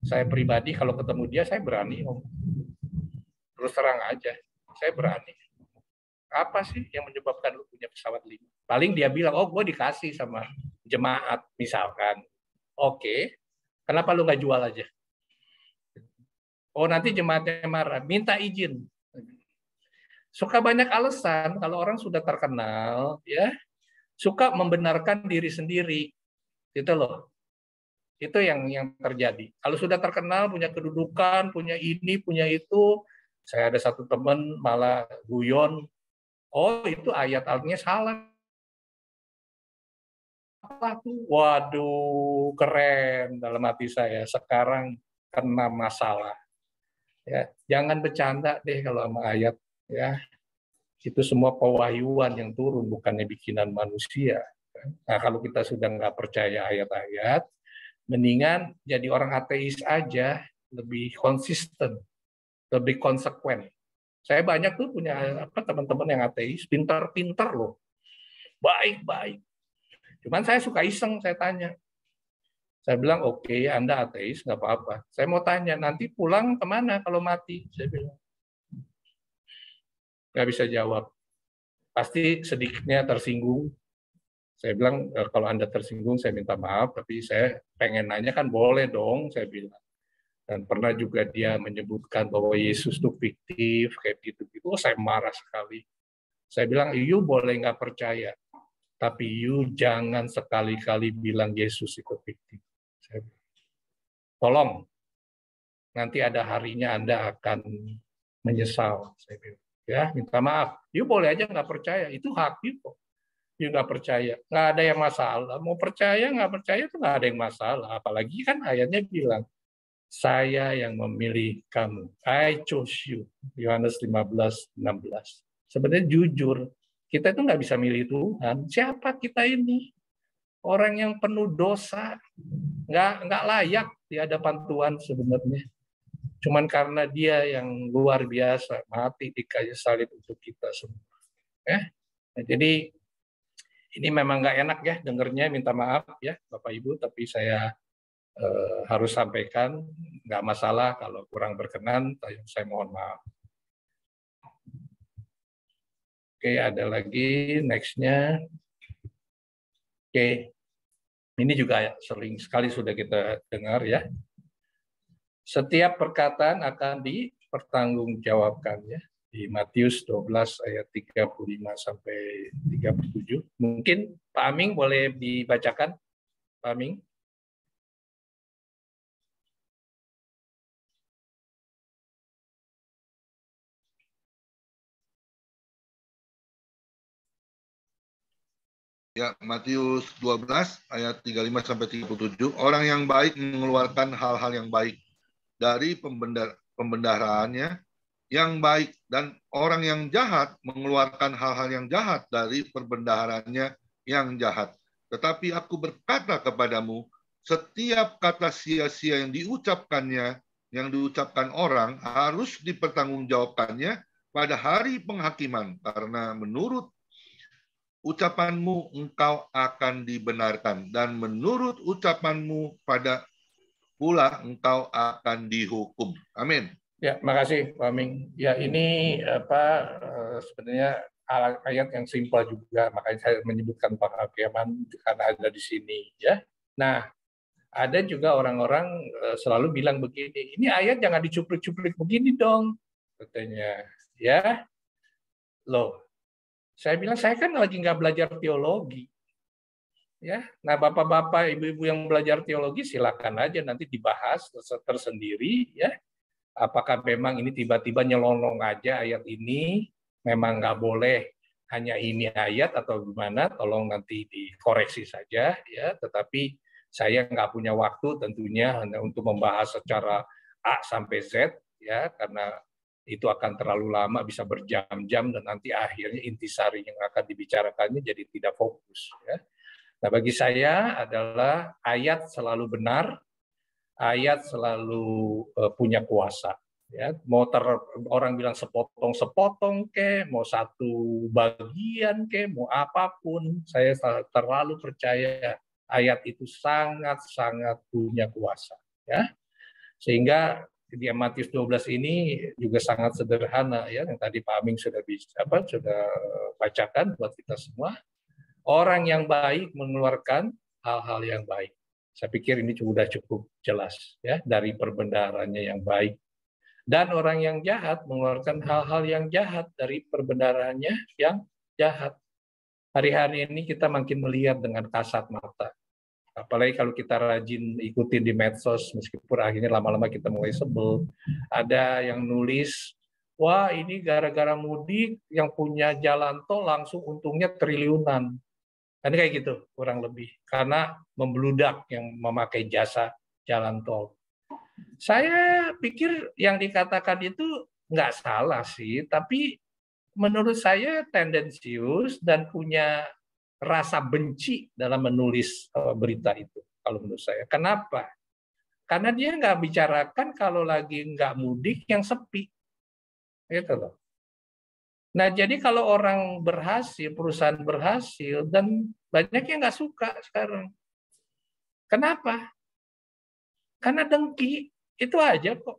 Saya pribadi kalau ketemu dia saya berani om. Terus terang aja, saya berani. Apa sih yang menyebabkan lu punya pesawat 5? Paling dia bilang, oh gue dikasih sama jemaat misalkan. Oke, kenapa lu nggak jual aja? Oh nanti jemaatnya marah, minta izin. Suka banyak alasan kalau orang sudah terkenal, ya suka membenarkan diri sendiri, gitu loh. Itu yang terjadi. Kalau sudah terkenal, punya kedudukan, punya ini, punya itu, saya ada satu teman malah guyon, oh itu ayat Alkitabnya salah. Waduh, keren dalam hati saya. Sekarang kena masalah. Ya, jangan bercanda deh kalau sama ayat. Ya, itu semua pewahyuan yang turun, bukannya bikinan manusia. Nah, kalau kita sudah nggak percaya ayat-ayat, mendingan jadi orang ateis aja, lebih konsisten, lebih konsekuen. Saya banyak tuh punya teman-teman yang ateis, pintar-pintar loh, baik-baik. Cuman saya suka iseng, saya tanya. Saya bilang, oke, Anda ateis, nggak apa-apa. Saya mau tanya, nanti pulang kemana kalau mati? Saya bilang, nggak bisa jawab. Pasti sedikitnya tersinggung. Saya bilang, kalau Anda tersinggung, saya minta maaf, tapi saya pengen nanya kan boleh dong, saya bilang. Dan pernah juga dia menyebutkan bahwa Yesus itu fiktif, kayak gitu-gitu. Oh, saya marah sekali. Saya bilang, you boleh nggak percaya, tapi you jangan sekali-kali bilang Yesus itu fiktif. Tolong, nanti ada harinya Anda akan menyesal. Saya bilang, ya minta maaf. You boleh aja nggak percaya, itu hak you kok. You nggak percaya, nggak ada yang masalah. Mau percaya nggak percaya itu nggak ada yang masalah. Apalagi kan ayatnya bilang, saya yang memilih kamu. I chose you. Yohanes 15:16. Sebenarnya jujur, kita itu nggak bisa milih Tuhan. Siapa kita ini? Orang yang penuh dosa, nggak layak di hadapan Tuhan sebenarnya. Cuman karena dia yang luar biasa, mati di kayu salib untuk kita semua. Nah, jadi ini memang nggak enak ya dengernya, minta maaf ya Bapak Ibu, tapi saya harus sampaikan, nggak masalah kalau kurang berkenan, saya mohon maaf. Oke, ada lagi, next-nya. Oke, ini juga sering sekali sudah kita dengar ya. Setiap perkataan akan dipertanggungjawabkan ya. Di Matius 12 ayat 35 sampai 37. Mungkin Pak Aming boleh dibacakan, Pak Aming. Ya, Matius 12 ayat 35 sampai 37. Orang yang baik mengeluarkan hal-hal yang baik dari pembendaharaannya yang baik, dan orang yang jahat mengeluarkan hal-hal yang jahat dari perbendaharaannya yang jahat. Tetapi aku berkata kepadamu, setiap kata sia-sia yang diucapkannya, yang diucapkan orang, harus dipertanggungjawabkannya pada hari penghakiman, karena menurut ucapanmu engkau akan dibenarkan, dan menurut ucapanmu pula engkau akan dihukum. Amin. Ya, makasih Pak Aming. Ya, ini sebenarnya ayat yang simpel juga, makanya saya menyebutkan penghakiman karena ada di sini ya. Nah, ada juga orang-orang selalu bilang begini, ini ayat jangan dicuplik-cuplik begini dong, katanya. Ya, loh. Saya bilang, saya kan lagi nggak belajar teologi. Ya, nah bapak-bapak, ibu-ibu yang belajar teologi silakan aja nanti dibahas tersendiri. Ya, apakah memang ini tiba-tiba nyelonong aja ayat ini, memang nggak boleh hanya ini ayat atau gimana? Tolong nanti dikoreksi saja. Ya, tetapi saya nggak punya waktu tentunya hanya untuk membahas secara A sampai Z. Ya, karena itu akan terlalu lama, bisa berjam-jam, dan nanti akhirnya intisari yang akan dibicarakannya jadi tidak fokus. Ya. Nah, bagi saya adalah ayat selalu benar, ayat selalu punya kuasa. Ya, mau orang bilang sepotong-sepotong ke, mau satu bagian ke, mau apapun, saya terlalu percaya ayat itu sangat-sangat punya kuasa. Ya, sehingga di Matius 12 ini juga sangat sederhana ya, yang tadi Pak Aming sudah bacakan buat kita semua. Orang yang baik mengeluarkan hal-hal yang baik. Saya pikir ini sudah cukup jelas ya, dari perbendaharanya yang baik. Dan orang yang jahat mengeluarkan hal-hal yang jahat dari perbendaharanya yang jahat. Hari-hari ini kita makin melihat dengan kasat mata. Apalagi kalau kita rajin ikutin di medsos, meskipun akhirnya lama-lama kita mulai sebel. Ada yang nulis, wah ini gara-gara mudik yang punya jalan tol langsung untungnya triliunan. Kan kayak gitu kurang lebih. Karena membludak yang memakai jasa jalan tol. Saya pikir yang dikatakan itu nggak salah sih, tapi menurut saya tendensius dan punya rasa benci dalam menulis berita itu. Kalau menurut saya. Kenapa? Karena dia nggak bicarakan kalau lagi nggak mudik yang sepi. Gitu loh. Nah, jadi kalau orang berhasil, perusahaan berhasil, dan banyak yang nggak suka sekarang. Kenapa? Karena dengki, itu aja kok.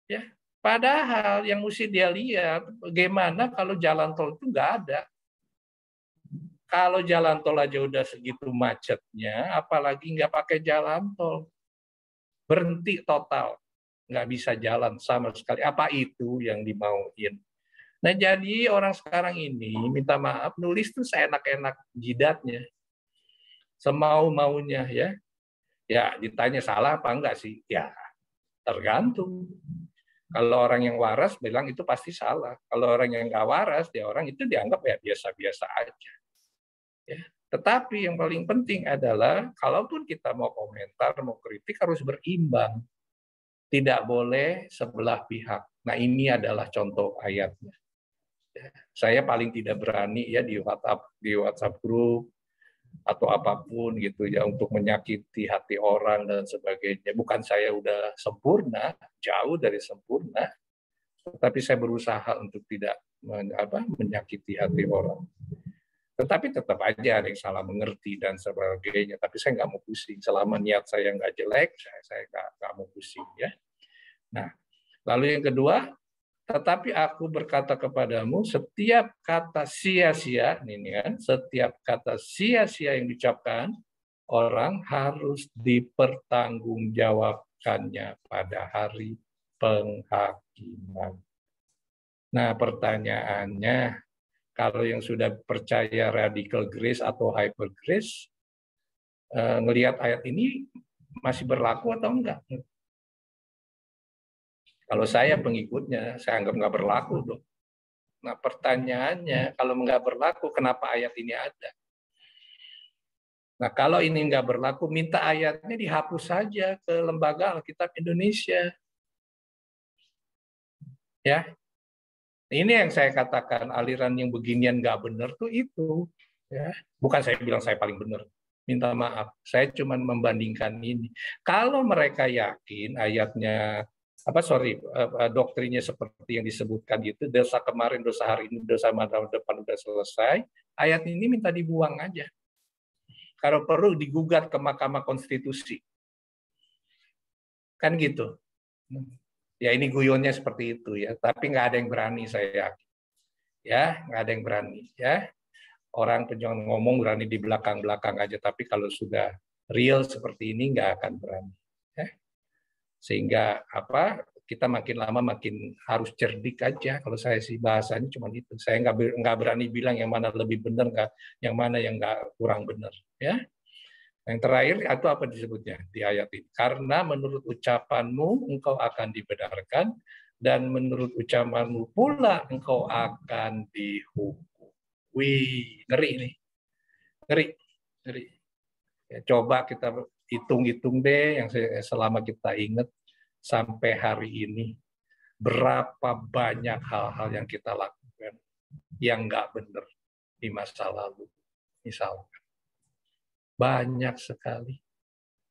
Ya, padahal yang mesti dia lihat, bagaimana kalau jalan tol itu nggak ada. Kalau jalan tol aja udah segitu macetnya, apalagi nggak pakai jalan tol. Berhenti total. Nggak bisa jalan sama sekali. Apa itu yang dimauin? Nah, jadi orang sekarang ini minta maaf nulis tuh seenak-enak jidatnya. Semau-maunya ya. Ya, ditanya salah apa enggak sih? Ya, tergantung. Kalau orang yang waras bilang itu pasti salah. Kalau orang yang nggak waras, dia orang itu dianggap ya biasa-biasa aja. Ya. Tetapi yang paling penting adalah kalaupun kita mau komentar, mau kritik harus berimbang. Tidak boleh sebelah pihak. Nah, ini adalah contoh ayatnya. Saya paling tidak berani ya di WhatsApp grup atau apapun gitu ya untuk menyakiti hati orang dan sebagainya. Bukan saya udah sempurna, jauh dari sempurna, tetapi saya berusaha untuk tidak menyakiti hati orang. Tetapi tetap aja ada yang salah mengerti dan sebagainya. Tapi saya nggak mau pusing. Selama niat saya nggak jelek, saya nggak mau pusing ya. Nah, lalu yang kedua, tetapi aku berkata kepadamu, setiap kata sia-sia, ini kan, setiap kata sia-sia yang diucapkan, orang harus dipertanggungjawabkannya pada hari penghakiman. Nah, pertanyaannya, kalau yang sudah percaya radical grace atau hyper grace, ngelihat ayat ini masih berlaku atau enggak? Kalau saya pengikutnya, saya anggap nggak berlaku dong. Nah, pertanyaannya, kalau nggak berlaku, kenapa ayat ini ada? Nah, kalau ini nggak berlaku, minta ayatnya dihapus saja ke Lembaga Alkitab Indonesia. Ya, ini yang saya katakan aliran yang beginian nggak benar tuh itu. Ya, bukan saya bilang saya paling benar. Minta maaf, saya cuma membandingkan ini. Kalau mereka yakin ayatnya doktrinnya seperti yang disebutkan itu, dosa kemarin, dosa hari ini, dosa masa depan sudah selesai, ayat ini minta dibuang aja. Kalau perlu digugat ke Mahkamah Konstitusi. Kan gitu. Ya ini guyonnya seperti itu ya, tapi nggak ada yang berani saya yakin. Ya, nggak ada yang berani ya. Orang penjual ngomong berani di belakang-belakang aja, tapi kalau sudah real seperti ini nggak akan berani. Ya. Sehingga kita makin lama makin harus cerdik aja. Kalau saya sih bahasanya cuma itu. Saya nggak berani bilang yang mana lebih benar, yang mana yang nggak kurang benar. Ya. Yang terakhir itu apa disebutnya di ayat ini? Karena menurut ucapanmu engkau akan dibenarkan dan menurut ucapanmu pula engkau akan dihukum. Wih, ngeri nih, ngeri. Ya, coba kita hitung-hitung deh yang selama kita ingat. Sampai hari ini, berapa banyak hal-hal yang kita lakukan yang nggak benar di masa lalu. Misalkan, Banyak sekali.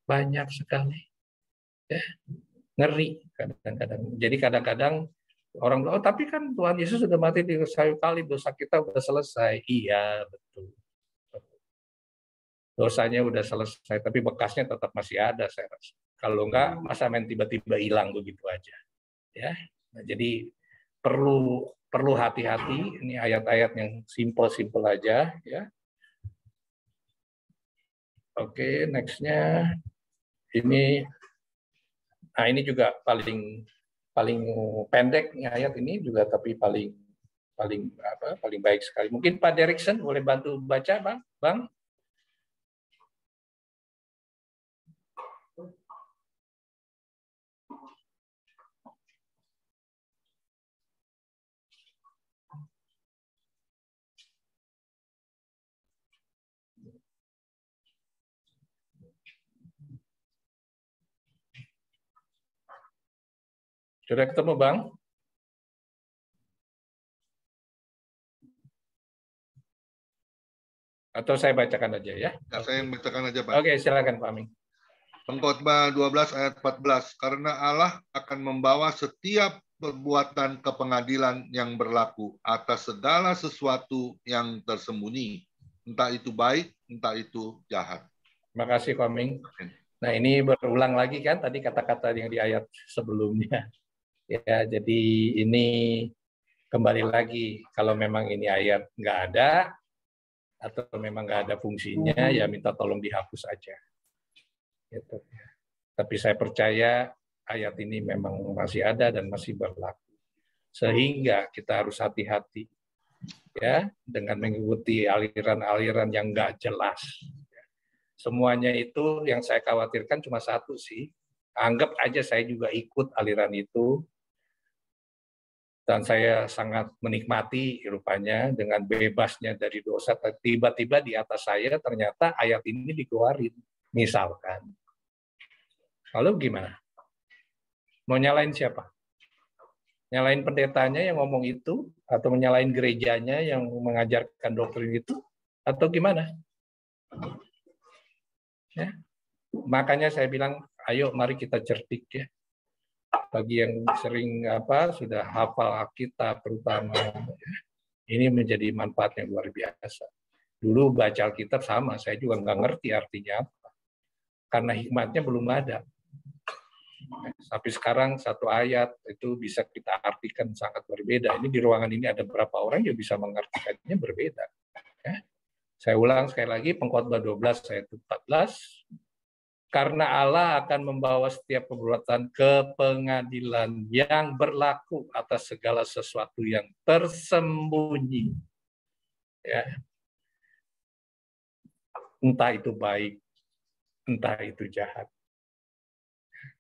Banyak sekali. Ya, ngeri kadang-kadang. Jadi kadang-kadang orang bilang, oh tapi kan Tuhan Yesus sudah mati di kayu salib, dosa kita sudah selesai. Iya, betul. Dosanya udah selesai, tapi bekasnya tetap masih ada, saya rasa. Kalau enggak, masa main tiba-tiba hilang begitu aja. Ya, nah, jadi perlu hati-hati. Ini ayat-ayat yang simple aja, ya. Oke, nextnya ini, nah ini juga paling pendek nih ayat ini juga, tapi paling baik sekali. Mungkin Pak Derikson boleh bantu baca, Bang? Sudah ketemu, Bang? Atau saya bacakan aja ya? Ya, saya bacakan aja, Pak. Oke, silakan Pak Aming. Pengkhotbah 12 ayat 14. Karena Allah akan membawa setiap perbuatan ke pengadilan yang berlaku atas segala sesuatu yang tersembunyi. Entah itu baik, entah itu jahat. Terima kasih, Pak Aming. Nah, ini berulang lagi kan tadi kata-kata yang di ayat sebelumnya. Ya, jadi ini kembali lagi, kalau memang ini ayat nggak ada, atau memang nggak ada fungsinya, ya minta tolong dihapus aja. Gitu. Tapi saya percaya ayat ini memang masih ada dan masih berlaku. Sehingga kita harus hati-hati ya dengan mengikuti aliran-aliran yang nggak jelas. Semuanya itu yang saya khawatirkan cuma satu sih. Anggap aja saya juga ikut aliran itu. Dan saya sangat menikmati rupanya dengan bebasnya dari dosa. Tiba-tiba di atas saya ternyata ayat ini dikeluarin. Misalkan. Lalu gimana? Mau nyalain siapa? Nyalain pendetanya yang ngomong itu? Atau menyalain gerejanya yang mengajarkan doktrin itu? Atau gimana? Ya. Makanya saya bilang, ayo mari kita cerdik ya. Bagi yang sering sudah hafal Alkitab terutama, ini menjadi manfaat yang luar biasa. Dulu baca Alkitab sama, saya juga nggak ngerti artinya apa, karena hikmatnya belum ada. Tapi sekarang satu ayat itu bisa kita artikan sangat berbeda. Ini di ruangan ini ada berapa orang yang bisa mengartikannya berbeda. Ya. Saya ulang sekali lagi, Pengkhotbah 12 ayat 14. Karena Allah akan membawa setiap perbuatan ke pengadilan yang berlaku atas segala sesuatu yang tersembunyi. Ya. Entah itu baik, entah itu jahat.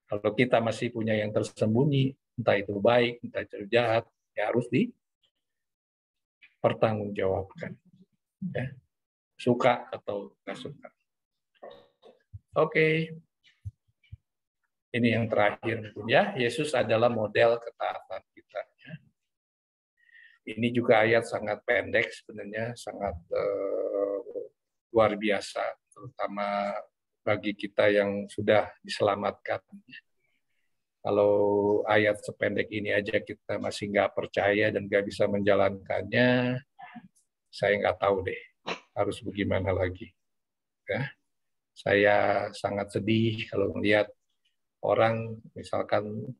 Kalau kita masih punya yang tersembunyi, entah itu baik, entah itu jahat, ya harus dipertanggungjawabkan. Ya. Suka atau nggak suka. Oke. Ini yang terakhir ya, Yesus adalah model ketaatan kita. Ya. Ini juga ayat sangat pendek sebenarnya, sangat luar biasa, terutama bagi kita yang sudah diselamatkan. Kalau ayat sependek ini aja kita masih nggak percaya dan nggak bisa menjalankannya, saya nggak tahu deh harus bagaimana lagi. Ya. Saya sangat sedih kalau melihat orang misalkan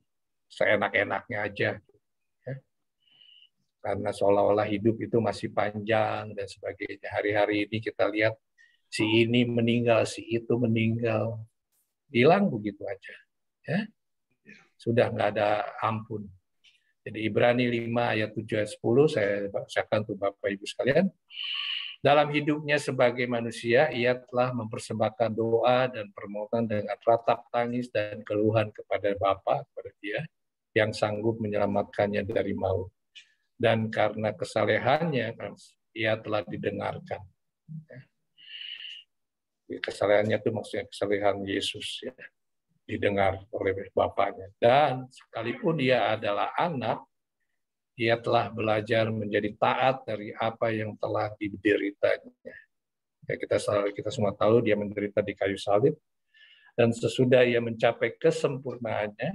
seenak-enaknya aja, ya. Karena seolah-olah hidup itu masih panjang dan sebagainya. Hari-hari ini kita lihat si ini meninggal, si itu meninggal, hilang begitu aja, ya. Sudah nggak ada ampun. Jadi Ibrani 5 ayat 7 ayat 10 saya bacakan untuk Bapak Ibu sekalian. Dalam hidupnya sebagai manusia, ia telah mempersembahkan doa dan permohonan dengan ratap tangis dan keluhan kepada Bapa, kepada Dia, yang sanggup menyelamatkannya dari maut. Dan karena kesalehannya, ia telah didengarkan. Kesalehannya itu maksudnya kesalehan Yesus, ya, didengar oleh Bapaknya. Dan sekalipun dia adalah anak, ia telah belajar menjadi taat dari apa yang telah dideritanya. Ya, kita semua tahu dia menderita di kayu salib, dan sesudah ia mencapai kesempurnaannya,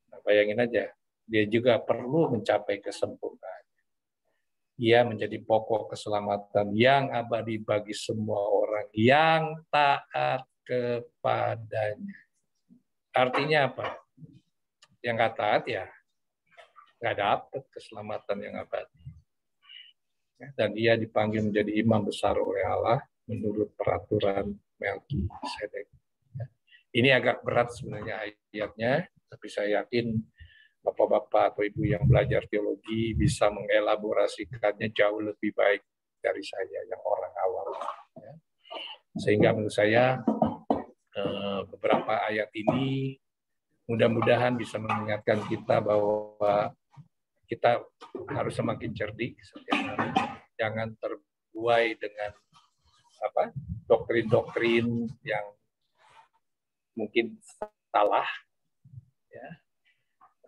nah bayangin aja, dia juga perlu mencapai kesempurnaan. Ia menjadi pokok keselamatan yang abadi bagi semua orang yang taat kepadanya. Artinya apa? Yang nggak taat ya nggak dapat keselamatan yang abadi. Dan ia dipanggil menjadi imam besar oleh Allah menurut peraturan Melkisedek. Ini agak berat sebenarnya ayatnya, tapi saya yakin Bapak-bapak atau Ibu yang belajar teologi bisa mengelaborasikannya jauh lebih baik dari saya yang orang awam. Sehingga menurut saya beberapa ayat ini mudah-mudahan bisa mengingatkan kita bahwa kita harus semakin cerdik setiap hari. Jangan terbuai dengan doktrin-doktrin yang mungkin salah, ya.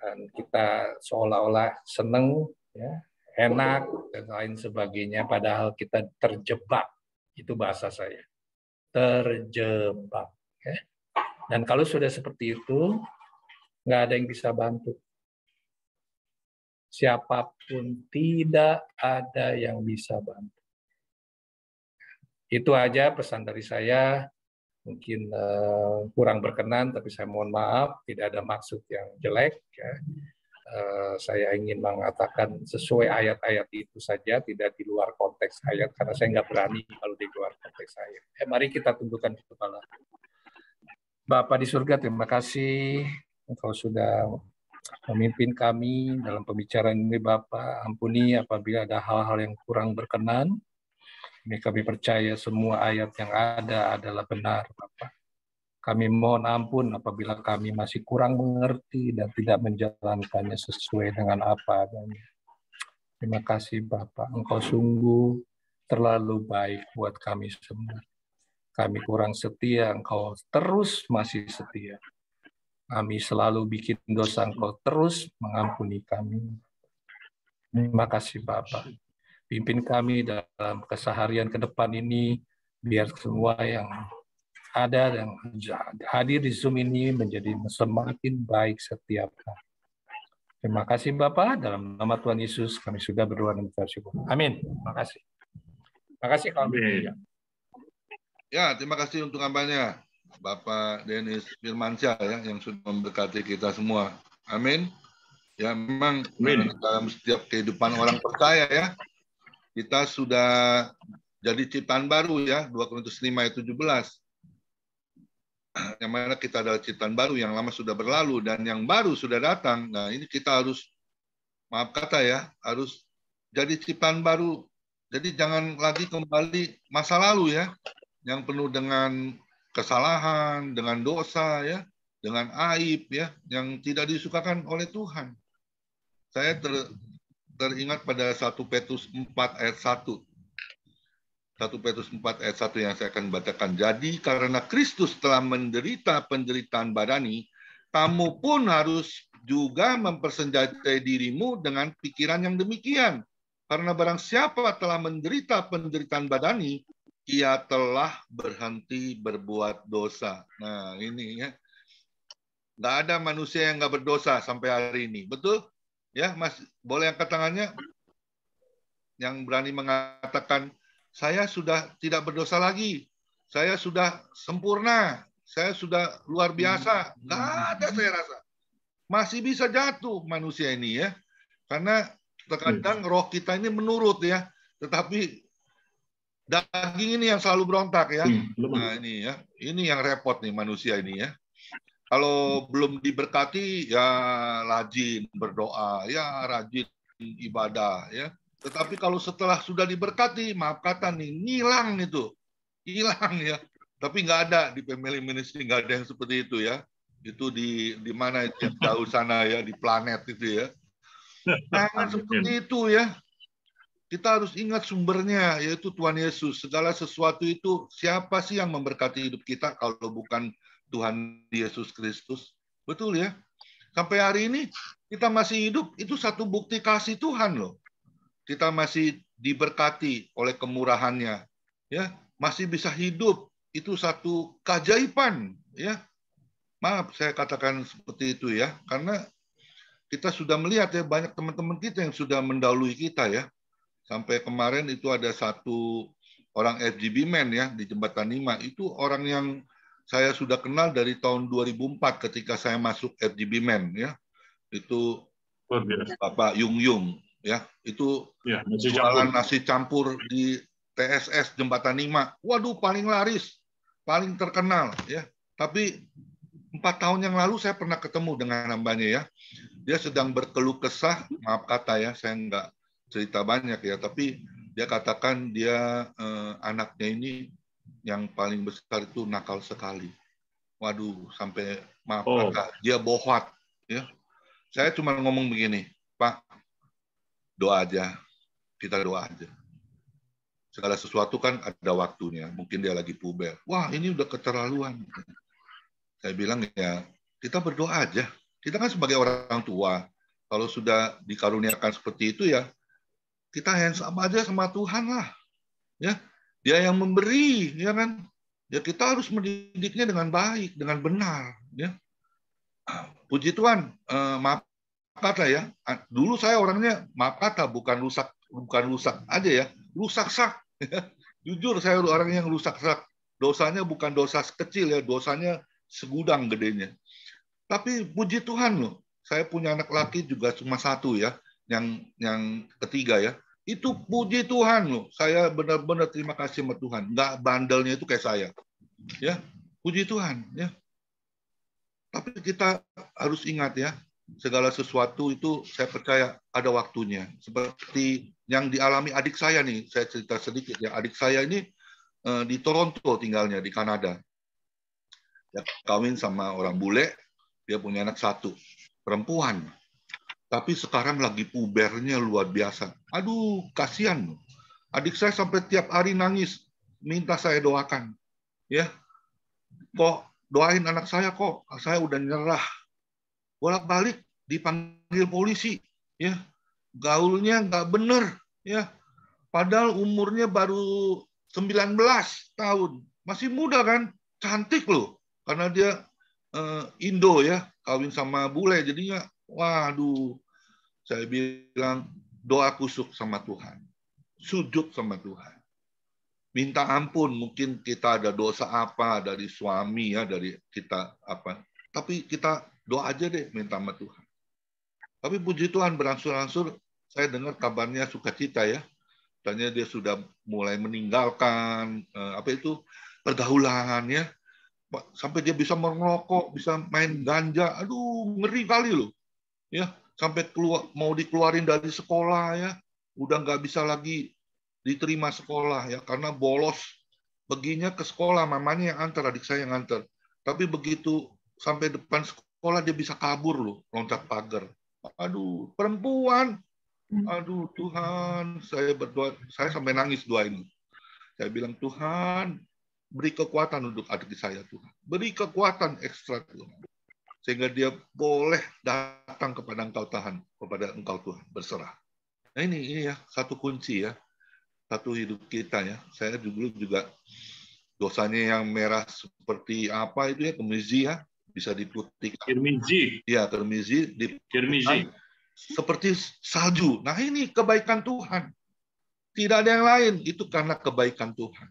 Dan kita seolah-olah seneng, ya, enak dan lain sebagainya, padahal kita terjebak. Itu bahasa saya, terjebak. Ya. Dan kalau sudah seperti itu, nggak ada yang bisa bantu. Siapapun, tidak ada yang bisa bantu. Itu aja pesan dari saya. Mungkin kurang berkenan, tapi saya mohon maaf, tidak ada maksud yang jelek. Ya. Saya ingin mengatakan sesuai ayat-ayat itu saja, tidak di luar konteks ayat, karena saya nggak berani kalau di luar konteks ayat. Mari kita tundukkan kepala. Bapa di surga, terima kasih Engkau sudah memimpin kami dalam pembicaraan ini, Bapa. Ampuni apabila ada hal-hal yang kurang berkenan. Ini kami percaya semua ayat yang ada adalah benar, Bapak. Kami mohon ampun apabila kami masih kurang mengerti dan tidak menjalankannya sesuai dengan apa adanya. Terima kasih, Bapak. Engkau sungguh terlalu baik buat kami semua. Kami kurang setia, Engkau terus masih setia. Kami selalu bikin dosa, Engkau terus mengampuni kami. Terima kasih, Bapak. Pimpin kami dalam keseharian ke depan ini, biar semua yang ada dan hadir di Zoom ini menjadi semakin baik setiap hari. Terima kasih Bapak, dalam nama Tuhan Yesus kami sudah berdoa dan bersyukur. Amin. Terima kasih. Terima kasih kami. Ya, terima kasih untuk hambanya Bapak Dennis Firmansyah ya, yang sudah memberkati kita semua. Amin. Ya, memang dalam setiap kehidupan orang percaya ya, kita sudah jadi ciptaan baru ya, 2 Korintus 5 ayat 17. Yang mana kita adalah ciptaan baru, yang lama sudah berlalu dan yang baru sudah datang. Nah, ini kita harus, maaf kata ya, harus jadi ciptaan baru. Jadi jangan lagi kembali masa lalu ya, yang penuh dengan kesalahan, dengan dosa ya, dengan aib ya, yang tidak disukakan oleh Tuhan. Saya teringat pada 1 Petrus 4 ayat 1. 1 Petrus 4 ayat 1 yang saya akan bacakan. Jadi karena Kristus telah menderita penderitaan badani, kamu pun harus juga mempersenjatai dirimu dengan pikiran yang demikian. Karena barang siapa telah menderita penderitaan badani, ia telah berhenti berbuat dosa. Nah ini ya. Nggak ada manusia yang nggak berdosa sampai hari ini. Betul? Ya, Mas, boleh angkat tangannya? Yang berani mengatakan, saya sudah tidak berdosa lagi. Saya sudah sempurna. Saya sudah luar biasa. Nggak ada saya rasa. Masih bisa jatuh manusia ini ya. Karena terkadang roh kita ini menurut ya. Tetapi daging ini yang selalu berontak ya. Nah ini ya. Ini yang repot nih manusia ini ya. Kalau belum diberkati, ya rajin berdoa, ya rajin ibadah ya. Tetapi kalau setelah sudah diberkati, maaf kata nih, ngilang itu. Hilang ya. Tapi nggak ada di family ministry, nggak ada yang seperti itu ya. Itu di mana itu yang jauh sana ya, di planet itu ya. Jangan seperti itu ya. Kita harus ingat sumbernya, yaitu Tuhan Yesus. Segala sesuatu itu, siapa sih yang memberkati hidup kita kalau bukan Tuhan Yesus Kristus? Betul ya? Sampai hari ini, kita masih hidup, itu satu bukti kasih Tuhan loh. Kita masih diberkati oleh kemurahannya, ya, masih bisa hidup, itu satu keajaiban, ya. Maaf saya katakan seperti itu ya, karena kita sudah melihat ya banyak teman-teman kita yang sudah mendahului kita ya. Sampai kemarin itu ada satu orang FGB Man ya di Jembatan 5, itu orang yang saya sudah kenal dari tahun 2004 ketika saya masuk FGB Man ya. Itu Bapak Yung ya, itu ya, jualan nasi campur di TSS Jembatan 5. Waduh, paling laris, paling terkenal ya. Tapi 4 tahun yang lalu saya pernah ketemu dengan hambanya ya. Dia sedang berkeluh kesah, maaf kata ya, saya nggak cerita banyak ya, tapi dia katakan dia anaknya ini yang paling besar itu nakal sekali. Waduh, sampai maaf kata dia bohwat ya. Saya cuma ngomong begini, Pak, doa aja, kita doa aja. Segala sesuatu kan ada waktunya. Mungkin dia lagi puber. Wah, ini udah keterlaluan. Saya bilang ya, kita berdoa aja. Kita kan sebagai orang tua, kalau sudah dikaruniakan seperti itu ya, kita hands up aja sama Tuhan lah. Ya, Dia yang memberi, ya kan? Ya kita harus mendidiknya dengan baik, dengan benar. Ya, puji Tuhan. Maaf kata ya. Dulu saya orangnya maaf kata bukan rusak aja ya, rusak sak. Jujur saya orang yang rusak sak. Dosanya bukan dosa kecil ya, dosanya segudang gedenya. Tapi puji Tuhan loh, saya punya anak laki juga cuma satu ya, yang ketiga ya. Itu puji Tuhan loh, saya benar-benar terima kasih sama Tuhan. Nggak bandelnya itu kayak saya, ya puji Tuhan ya. Tapi kita harus ingat ya, segala sesuatu itu saya percaya ada waktunya. Seperti yang dialami adik saya nih, saya cerita sedikit ya. Adik saya ini di Toronto tinggalnya di Kanada. Dia kawin sama orang bule, dia punya anak satu, perempuan. Tapi sekarang lagi pubernya luar biasa. Aduh, kasihan. Adik saya sampai tiap hari nangis, minta saya doakan. Ya, kok doain anak saya kok, saya udah nyerah. Bolak-balik dipanggil polisi, ya, gaulnya nggak bener, ya. Padahal umurnya baru 19 tahun, masih muda kan, cantik loh. Karena dia Indo ya, kawin sama bule, jadinya waduh, saya bilang doa kusuk sama Tuhan, sujud sama Tuhan, minta ampun. Mungkin kita ada dosa apa dari suami ya, dari kita apa, tapi kita doa aja deh, minta sama Tuhan. Tapi puji Tuhan berangsur-angsur saya dengar kabarnya sukacita ya, katanya dia sudah mulai meninggalkan pergaulan ya. Sampai dia bisa merokok, bisa main ganja, aduh ngeri kali loh, ya sampai mau dikeluarin dari sekolah ya, udah nggak bisa lagi diterima sekolah ya karena bolos, perginya ke sekolah mamanya yang antar, adik saya yang antar, tapi begitu sampai depan sekolah dia bisa kabur loh, loncat pagar, aduh perempuan, aduh Tuhan, saya berdoa, saya sampai nangis doain, saya bilang Tuhan, beri kekuatan untuk adik saya Tuhan. Beri kekuatan ekstra Tuhan. Sehingga dia boleh datang kepada Engkau Tuhan, berserah. Nah ini ya, satu kunci ya. Satu hidup kita ya. Saya dulu juga dosanya yang merah seperti apa itu ya, kemisi ya. Bisa diputihkan. Kirmizi. Ya, kemisi. Seperti salju. Nah ini kebaikan Tuhan. Tidak ada yang lain. Itu karena kebaikan Tuhan.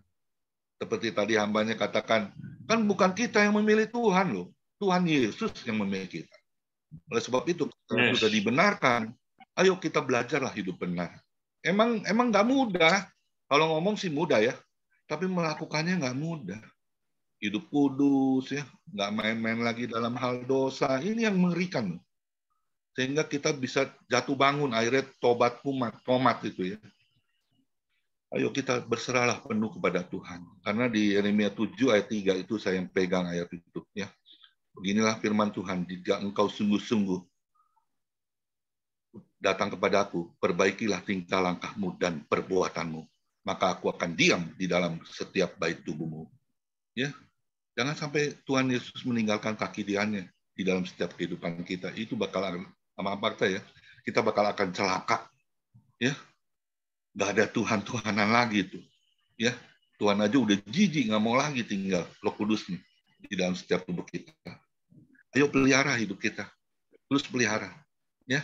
Seperti tadi hambanya katakan, kan bukan kita yang memilih Tuhan loh. Tuhan Yesus yang memilih kita. Oleh sebab itu, kita sudah dibenarkan. Ayo kita belajarlah hidup benar. Emang nggak mudah. Kalau ngomong sih mudah ya. Tapi melakukannya nggak mudah. Hidup kudus ya. Nggak main-main lagi dalam hal dosa. Ini yang mengerikan loh. Sehingga kita bisa jatuh bangun. Akhirnya tobat tomat itu ya. Ayo kita berserahlah penuh kepada Tuhan. Karena di Yeremia 7 ayat 3 itu saya yang pegang ayat itu. Ya. Beginilah firman Tuhan, jika engkau sungguh-sungguh datang kepadaku, perbaikilah tingkah langkahmu dan perbuatanmu, maka aku akan diam di dalam setiap bait tubuhmu. Ya. Jangan sampai Tuhan Yesus meninggalkan kaki diannya di dalam setiap kehidupan kita. Itu bakal apa ya? Kita bakal akan celaka. Ya. Nggak ada Tuhan-Tuhanan lagi itu, ya. Tuhan aja udah jijik, nggak mau lagi tinggal Roh Kudus nih di dalam setiap tubuh kita. Ayo pelihara hidup kita, terus pelihara, ya.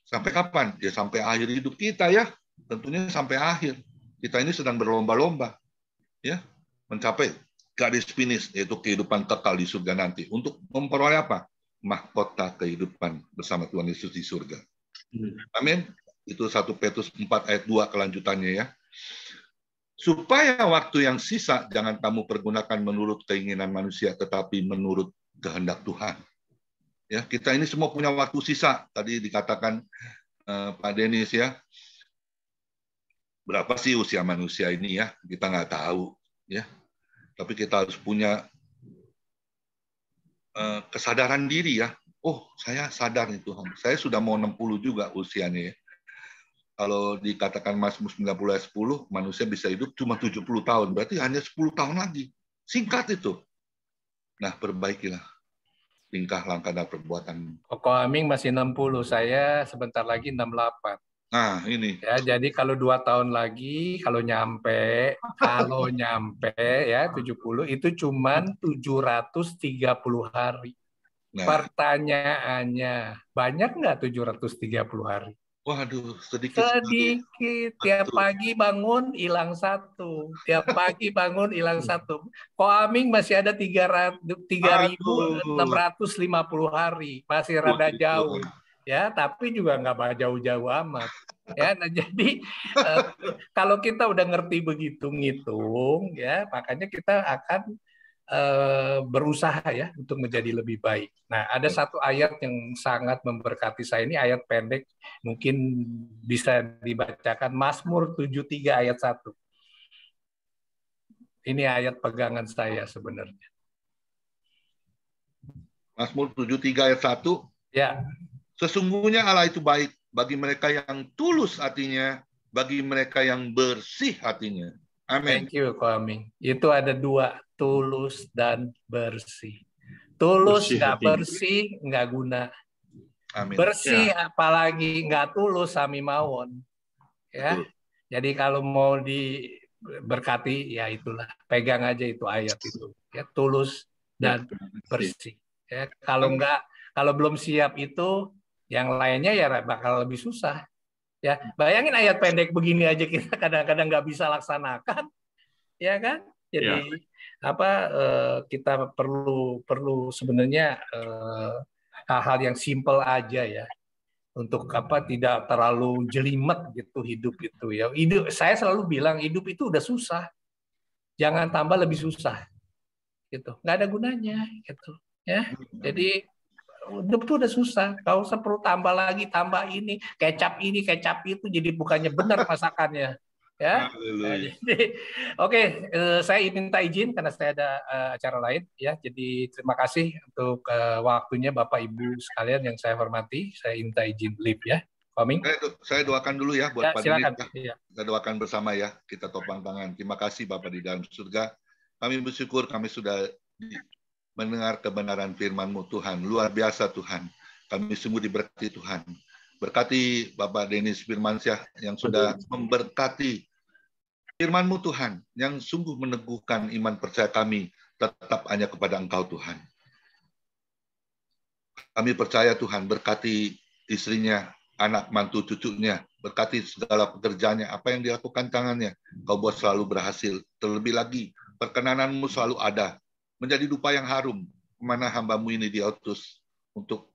Sampai kapan? Ya sampai akhir hidup kita ya. Tentunya sampai akhir. Kita ini sedang berlomba-lomba, ya, mencapai garis finish, yaitu kehidupan kekal di surga nanti. Untuk memperoleh apa? Mahkota kehidupan bersama Tuhan Yesus di surga. Amin. Itu 1 Petrus 4 ayat 2 kelanjutannya ya. Supaya waktu yang sisa jangan kamu pergunakan menurut keinginan manusia, tetapi menurut kehendak Tuhan. Ya, kita ini semua punya waktu sisa. Tadi dikatakan Pak Denis ya. Berapa sih usia manusia ini ya? Kita nggak tahu ya. Tapi kita harus punya kesadaran diri ya. Oh, saya sadar nih Tuhan. Saya sudah mau 60 juga usianya ya. Kalau dikatakan Mazmur 90 ayat 10, manusia bisa hidup cuma 70 tahun. Berarti hanya 10 tahun lagi. Singkat itu. Nah, perbaikilah tingkah, langkah, dan perbuatan. Koko Aming masih 60, saya sebentar lagi 68. Nah, ini. Ya, jadi kalau 2 tahun lagi, kalau nyampe ya 70, itu cuma 730 hari. Nah. Pertanyaannya, banyak nggak 730 hari? Waduh, sedikit. Tiap pagi bangun hilang 1. Tiap pagi bangun hilang 1. Ko Aming masih ada 3.650 hari, masih rada jauh. Ya, tapi juga nggak jauh-jauh amat. Ya, nah jadi kalau kita udah ngerti begitu ngitung, ya makanya kita akan berusaha ya untuk menjadi lebih baik. Nah, ada satu ayat yang sangat memberkati saya, ini ayat pendek, mungkin bisa dibacakan, Mazmur 73 ayat 1. Ini ayat pegangan saya sebenarnya. Mazmur 73 ayat 1. Ya. Sesungguhnya Allah itu baik bagi mereka yang tulus hatinya, bagi mereka yang bersih hatinya. Amin. Thank you, Ko Aming. Itu ada 2, tulus dan bersih. Tulus nggak bersih nggak guna. Amin. Bersih ya. Apalagi nggak tulus sami mawon. Ya. Betul. Jadi kalau mau diberkati ya itulah, pegang aja itu ayat itu. Ya, tulus dan bersih. Ya, kalau belum siap itu, yang lainnya ya bakal lebih susah. Ya, bayangin ayat pendek begini aja kita kadang-kadang nggak bisa laksanakan, ya kan? Jadi kita perlu sebenarnya hal-hal yang simple aja ya, untuk tidak terlalu jelimet gitu hidup itu ya. Saya selalu bilang hidup itu udah susah, jangan tambah lebih susah, gitu. Nggak ada gunanya, gitu. Ya, jadi hidup tuh udah susah, nggak usah perlu tambah lagi, tambah ini, kecap itu, jadi bukannya benar masakannya, ya. Jadi, oke, saya minta izin karena saya ada acara lain, ya. Jadi terima kasih untuk waktunya Bapak Ibu sekalian yang saya hormati. Saya minta izin leave ya, Koming. Saya doakan dulu ya buat Pak Denis. Ya. Kita doakan bersama ya, kita topang tangan. Terima kasih Bapak di dalam surga. Kami bersyukur kami sudah mendengar kebenaran firman-Mu Tuhan. Luar biasa Tuhan. Kami sungguh diberkati Tuhan. Berkati Bapak Denis Firmansyah yang sudah memberkati firman-Mu Tuhan, yang sungguh meneguhkan iman percaya kami tetap hanya kepada Engkau Tuhan. Kami percaya Tuhan, berkati istrinya, anak, mantu, cucunya, berkati segala pekerjaannya, apa yang dilakukan tangannya, Kau buat selalu berhasil. Terlebih lagi, perkenanan-Mu selalu ada, menjadi dupa yang harum, kemana hamba-Mu ini diutus untuk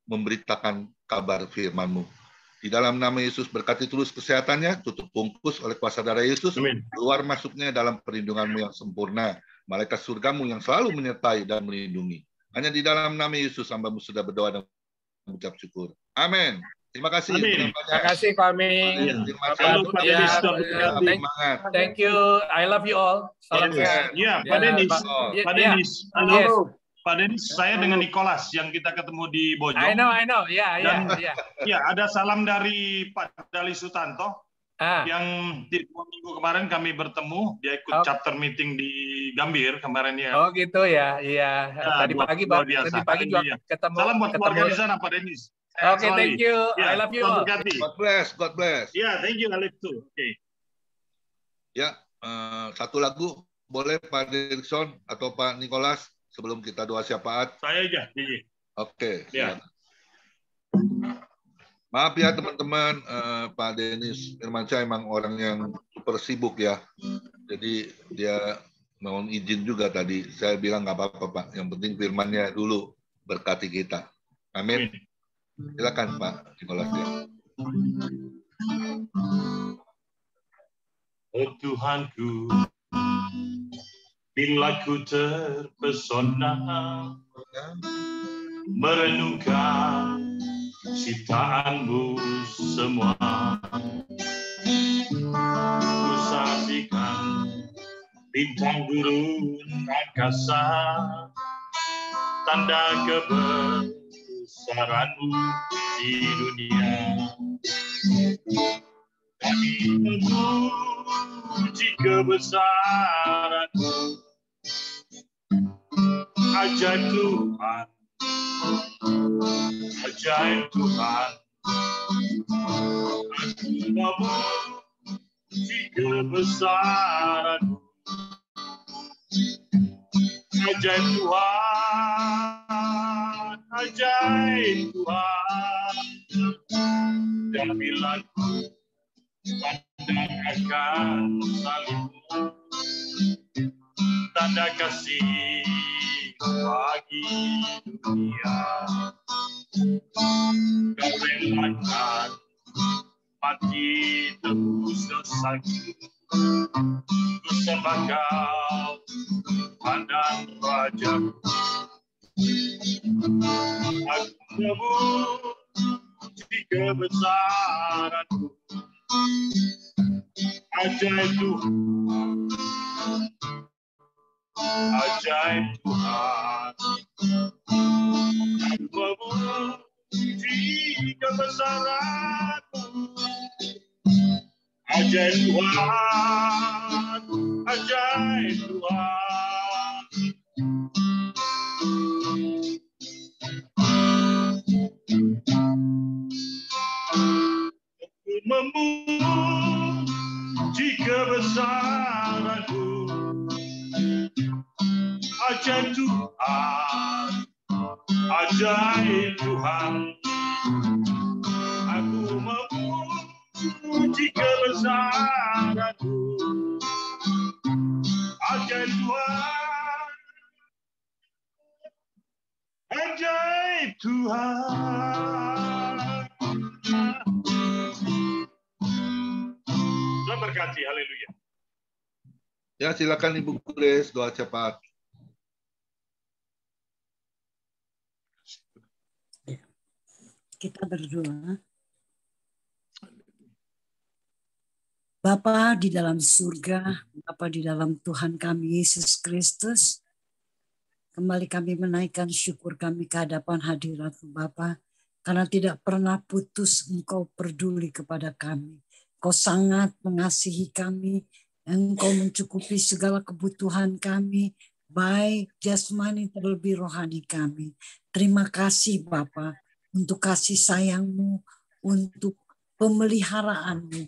memberitakan kabar firman-Mu. Di dalam nama Yesus, berkati terus kesehatannya, tutup bungkus oleh kuasa darah Yesus, Amin. Keluar masuknya dalam perlindungan-Mu yang sempurna, malaikat surga-Mu yang selalu menyertai dan melindungi. Hanya di dalam nama Yesus, hamba-Mu sudah berdoa dan mengucap syukur. Amin. Terima kasih. Amin. Terima kasih kami. Thank you. I love you all. Salam sehat. Ya, Pak Denis. Pak Denis. Halo. Pak Denis, saya dengan Nicholas yang kita ketemu di Bojong. I know. Ya. Ya, ada salam dari Pak Dali Sutanto. Yang di 2 minggu kemarin kami bertemu, dia ikut chapter meeting di Gambir kemarin ya. Oh gitu ya, iya. Tadi pagi juga ketemu. Salam buat keluarga di sana, Pak Denis. Oke, thank you. I love you all. God bless. Yeah, thank you, I love too. Okay. Ya, Satu lagu boleh Pak Dirkson atau Pak Nikolas sebelum kita doa syafaat. Saya aja. Oke. Ya. Maaf ya teman-teman, Pak Denis Firmansyah emang orang yang super sibuk ya. Jadi dia mohon izin juga tadi. Saya bilang nggak apa-apa Pak. Yang penting firmannya dulu berkati kita. Amin. Silakan Pak Nikolas ya. Oh Tuhanku, bila ku terpesona merenungkan ciptaanmu semua, ku saksikan bintang gurun angkasa, tanda kebesaranmu di dunia. Kami memuji kebesaranmu, ajaib Tuhan, ajaib Tuhan. Aku memuji kebesaranmu, ajaib Tuhan, ajaib Tuhan. Dan bila ku pandang akan salibmu, tanda kasih bagi dunia, kau relakan mati tebus dosaku, ku sembah kau Tuhan dan Rajaku. Aku memuji kebesaranmu, ajaib Tuhan, ajaib Tuhan. Aku memuji kebesaranmu, ajaib Tuhan, ajaib Tuhan. Aku memuji kebesaranmu, ajaib Tuhan, ajaib Tuhan. Aku memuji kebesaranmu, ajaib Tuhan, ajaib Tuhan. Tuhan berkati, haleluya. Ya, silakan Ibu Grace doa cepat. Kita berdoa. Bapa di dalam surga, Bapa di dalam Tuhan kami Yesus Kristus, kembali kami menaikkan syukur kami ke hadapan hadirat-Mu Bapa, karena tidak pernah putus Engkau peduli kepada kami. Engkau sangat mengasihi kami, Engkau mencukupi segala kebutuhan kami, baik jasmani terlebih rohani kami. Terima kasih Bapa untuk kasih sayang-Mu, untuk pemeliharaanmu,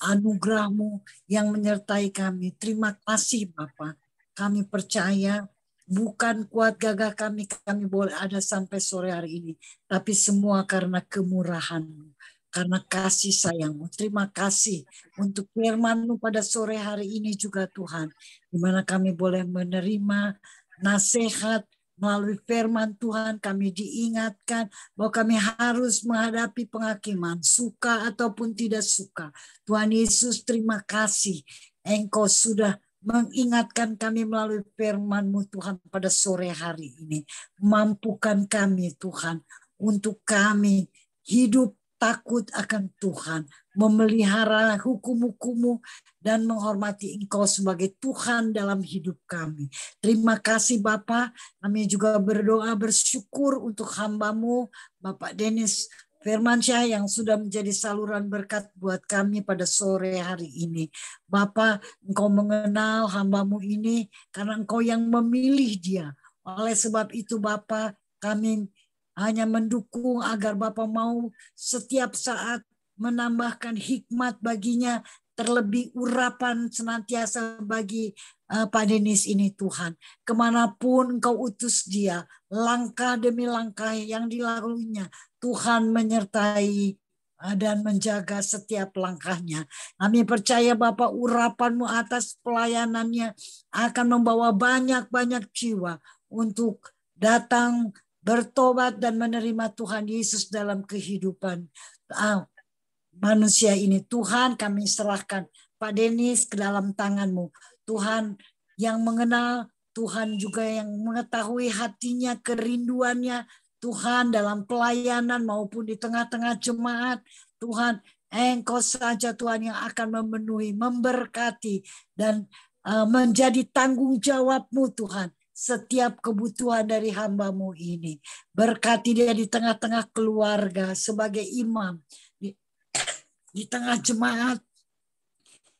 anugerah-Mu yang menyertai kami. Terima kasih Bapa. Kami percaya bukan kuat gagah kami boleh ada sampai sore hari ini, tapi semua karena kemurahan-Mu, karena kasih sayang-Mu. Terima kasih untuk firman-Mu pada sore hari ini juga Tuhan, di mana kami boleh menerima nasihat melalui firman Tuhan. Kami diingatkan bahwa kami harus menghadapi penghakiman, suka ataupun tidak suka. Tuhan Yesus, terima kasih Engkau sudah mengingatkan kami melalui firman-Mu Tuhan pada sore hari ini. Mampukan kami Tuhan untuk kami hidup takut akan Tuhan, memelihara hukum-hukum-Mu dan menghormati Engkau sebagai Tuhan dalam hidup kami. Terima kasih Bapa. Kami juga berdoa bersyukur untuk hamba-Mu Bapak Denis Firmansyah yang sudah menjadi saluran berkat buat kami pada sore hari ini. Bapa, Engkau mengenal hamba-Mu ini karena Engkau yang memilih dia. Oleh sebab itu Bapa, kami hanya mendukung agar Bapa mau setiap saat menambahkan hikmat baginya, terlebih urapan senantiasa bagi Pak Denis ini Tuhan. Kemanapun Engkau utus dia, langkah demi langkah yang dilaluinya, Tuhan menyertai dan menjaga setiap langkahnya. Kami percaya Bapak, urapan-Mu atas pelayanannya akan membawa banyak-banyak jiwa untuk datang bertobat dan menerima Tuhan Yesus dalam kehidupan manusia ini. Tuhan, kami serahkan Pak Denis ke dalam tangan-Mu. Tuhan yang mengenal, Tuhan juga yang mengetahui hatinya, kerinduannya, Tuhan dalam pelayanan maupun di tengah-tengah jemaat. Tuhan, Engkau saja Tuhan yang akan memenuhi, memberkati, dan menjadi tanggung jawab-Mu Tuhan setiap kebutuhan dari hamba-Mu ini. Berkati dia di tengah-tengah keluarga sebagai imam, di tengah jemaat.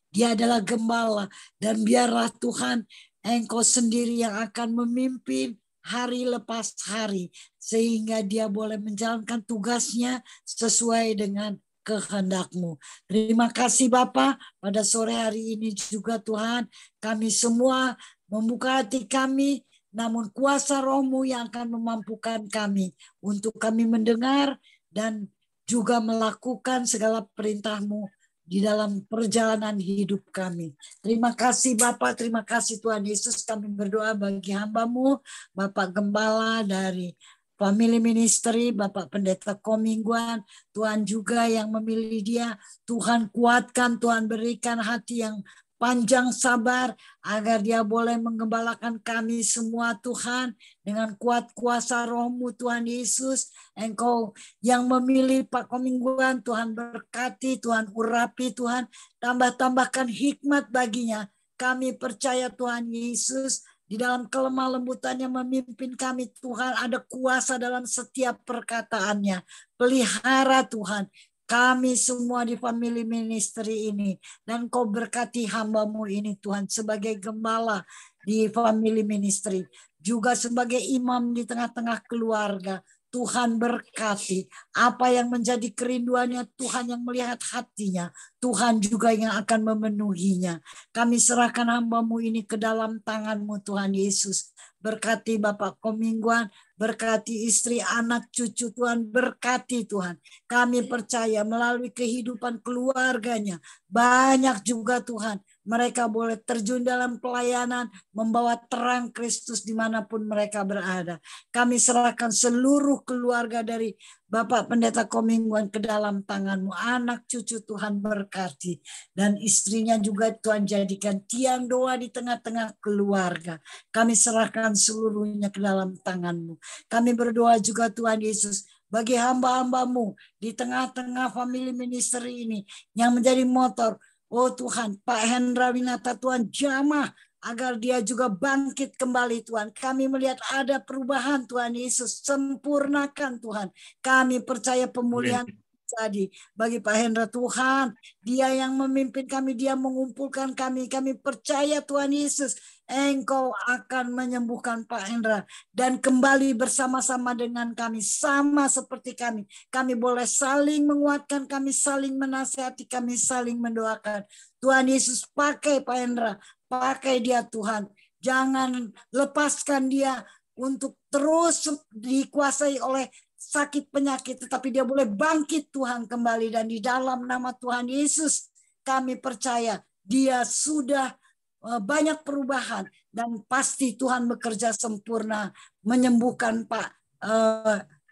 Dia adalah gembala, dan biarlah Tuhan Engkau sendiri yang akan memimpin hari lepas hari, sehingga dia boleh menjalankan tugasnya sesuai dengan kehendak-Mu. Terima kasih Bapa, pada sore hari ini juga Tuhan, kami semua membuka hati kami, namun kuasa Roh-Mu yang akan memampukan kami untuk kami mendengar dan juga melakukan segala perintah-Mu di dalam perjalanan hidup kami. Terima kasih Bapak, terima kasih Tuhan Yesus. Kami berdoa bagi hamba-Mu, Bapak Gembala dari Family Ministry, Bapak Pendeta Komingguan, Tuhan juga yang memilih dia. Tuhan kuatkan, Tuhan berikan hati yang panjang sabar, agar dia boleh menggembalakan kami semua Tuhan, dengan kuat kuasa Roh-Mu Tuhan Yesus. Engkau yang memilih Pak Komingguan, Tuhan berkati, Tuhan urapi, Tuhan tambah-tambahkan hikmat baginya. Kami percaya Tuhan Yesus di dalam kelemah lembutannya memimpin kami Tuhan, ada kuasa dalam setiap perkataannya. Pelihara Tuhan kami semua di Family Ministry ini, dan Kau berkati hamba-Mu ini Tuhan sebagai gembala di Family Ministry, juga sebagai imam di tengah-tengah keluarga. Tuhan berkati apa yang menjadi kerinduannya, Tuhan yang melihat hatinya, Tuhan juga yang akan memenuhinya. Kami serahkan hamba-Mu ini ke dalam tangan-Mu Tuhan Yesus. Berkati Bapak Komingguan, berkati istri, anak, cucu, Tuhan berkati Tuhan. Kami percaya melalui kehidupan keluarganya, banyak juga Tuhan, mereka boleh terjun dalam pelayanan, membawa terang Kristus dimanapun mereka berada. Kami serahkan seluruh keluarga dari Bapak Pendeta Komingguan ke dalam tangan-Mu. Anak cucu Tuhan berkati. Dan istrinya juga Tuhan jadikan tiang doa di tengah-tengah keluarga. Kami serahkan seluruhnya ke dalam tangan-Mu. Kami berdoa juga Tuhan Yesus, bagi hamba-hamba-Mu di tengah-tengah Family Ministry ini yang menjadi motor. Oh Tuhan, Pak Hendra Winata Tuhan jamah agar dia juga bangkit kembali Tuhan. Kami melihat ada perubahan Tuhan Yesus, sempurnakan Tuhan. Kami percaya pemulihan terjadi bagi Pak Hendra Tuhan. Dia yang memimpin kami, dia mengumpulkan kami. Kami percaya Tuhan Yesus, Engkau akan menyembuhkan Pak Hendra dan kembali bersama-sama dengan kami, sama seperti kami. Kami boleh saling menguatkan, kami saling menasihati, kami saling mendoakan. Tuhan Yesus pakai Pak Hendra, pakai dia Tuhan. Jangan lepaskan dia untuk terus dikuasai oleh sakit penyakit, tetapi dia boleh bangkit Tuhan kembali. Dan di dalam nama Tuhan Yesus kami percaya dia sudah banyak perubahan, dan pasti Tuhan bekerja sempurna menyembuhkan Pak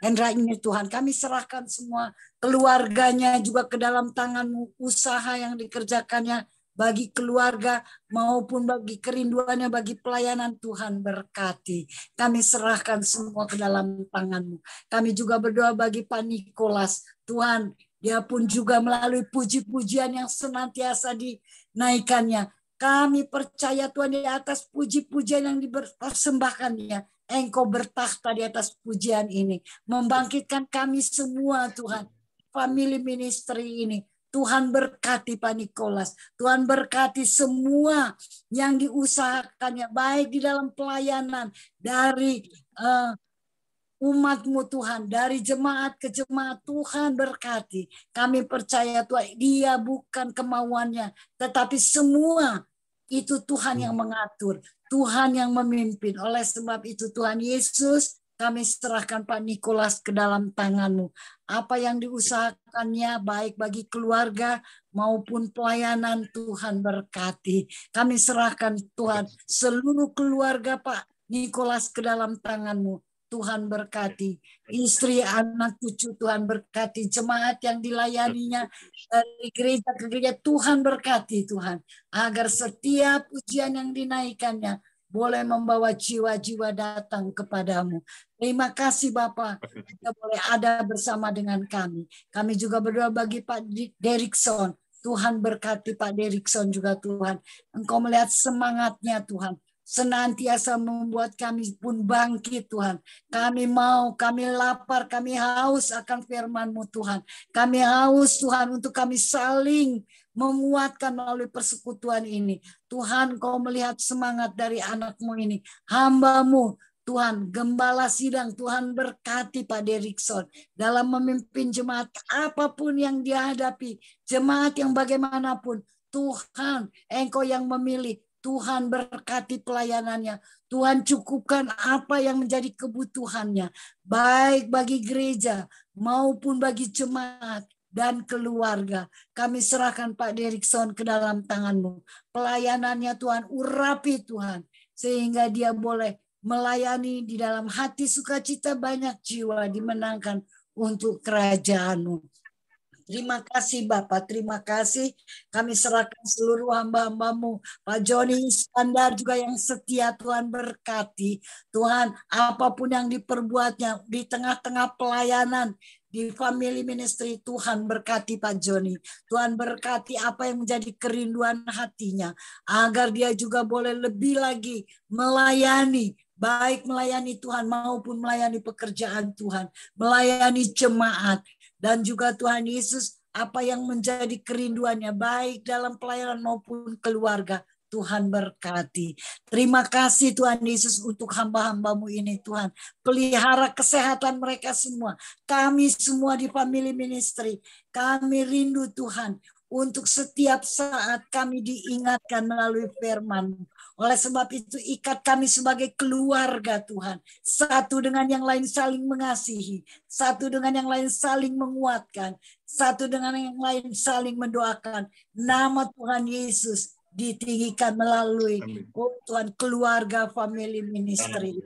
Hendra ini Tuhan. Kami serahkan semua keluarganya juga ke dalam tangan-Mu, usaha yang dikerjakannya bagi keluarga maupun bagi kerinduannya, bagi pelayanan. Tuhan berkati. Kami serahkan semua ke dalam tangan-Mu. Kami juga berdoa bagi Pak Nikolas. Tuhan, dia pun juga melalui puji-pujian yang senantiasa dinaikkannya. Kami percaya Tuhan di atas puji-pujian yang dipersembahkannya, Engkau bertakhta di atas pujian ini. Membangkitkan kami semua Tuhan. Family Ministry ini. Tuhan berkati Pak Nikolas. Tuhan berkati semua yang diusahakannya. Baik di dalam pelayanan. Dari umat-Mu Tuhan, dari jemaat ke jemaat, Tuhan berkati. Kami percaya Tuhan, dia bukan kemauannya, tetapi semua itu Tuhan yang mengatur, Tuhan yang memimpin. Oleh sebab itu Tuhan Yesus, kami serahkan Pak Nikolas ke dalam tangan-Mu. Apa yang diusahakannya baik bagi keluarga maupun pelayanan, Tuhan berkati. Kami serahkan Tuhan seluruh keluarga Pak Nikolas ke dalam tangan-Mu. Tuhan berkati istri, anak, cucu, Tuhan berkati jemaat yang dilayaninya dari gereja ke gereja, Tuhan berkati Tuhan, agar setiap ujian yang dinaikannya boleh membawa jiwa-jiwa datang kepadamu. Terima kasih Bapak, kita boleh ada bersama dengan kami. Kami juga berdoa bagi Pak Derikson. Tuhan berkati Pak Derikson juga Tuhan. Engkau melihat semangatnya Tuhan, senantiasa membuat kami pun bangkit Tuhan. Kami mau, kami lapar, kami haus akan firman-Mu Tuhan. Kami haus Tuhan untuk kami saling menguatkan melalui persekutuan ini. Tuhan, Kau melihat semangat dari anak-Mu ini, hamba-Mu Tuhan, gembala sidang, Tuhan berkati Pak Derikson dalam memimpin jemaat apapun yang dia hadapi, jemaat yang bagaimanapun. Tuhan, Engkau yang memilih. Tuhan berkati pelayanannya. Tuhan cukupkan apa yang menjadi kebutuhannya, baik bagi gereja maupun bagi jemaat dan keluarga. Kami serahkan Pak Derikson ke dalam tangan-Mu. Pelayanannya Tuhan, urapi Tuhan, sehingga dia boleh melayani di dalam hati sukacita, banyak jiwa dimenangkan untuk kerajaan-Mu. Terima kasih Bapak, terima kasih. Kami serahkan seluruh hamba-hamba-Mu. Pak Joni Iskandar juga yang setia, Tuhan berkati. Tuhan, apapun yang diperbuatnya di tengah-tengah pelayanan, di family ministry, Tuhan berkati Pak Joni. Tuhan berkati apa yang menjadi kerinduan hatinya, agar dia juga boleh lebih lagi melayani, baik melayani Tuhan maupun melayani pekerjaan Tuhan, melayani jemaat. Dan juga Tuhan Yesus, apa yang menjadi kerinduannya baik dalam pelayanan maupun keluarga, Tuhan berkati. Terima kasih Tuhan Yesus untuk hamba-hamba-Mu ini Tuhan. Pelihara kesehatan mereka semua. Kami semua di family ministry, kami rindu Tuhan untuk setiap saat kami diingatkan melalui firman-Mu. Oleh sebab itu ikat kami sebagai keluarga Tuhan. Satu dengan yang lain saling mengasihi. Satu dengan yang lain saling menguatkan. Satu dengan yang lain saling mendoakan. Nama Tuhan Yesus ditinggikan melalui Tuhan keluarga family ministry.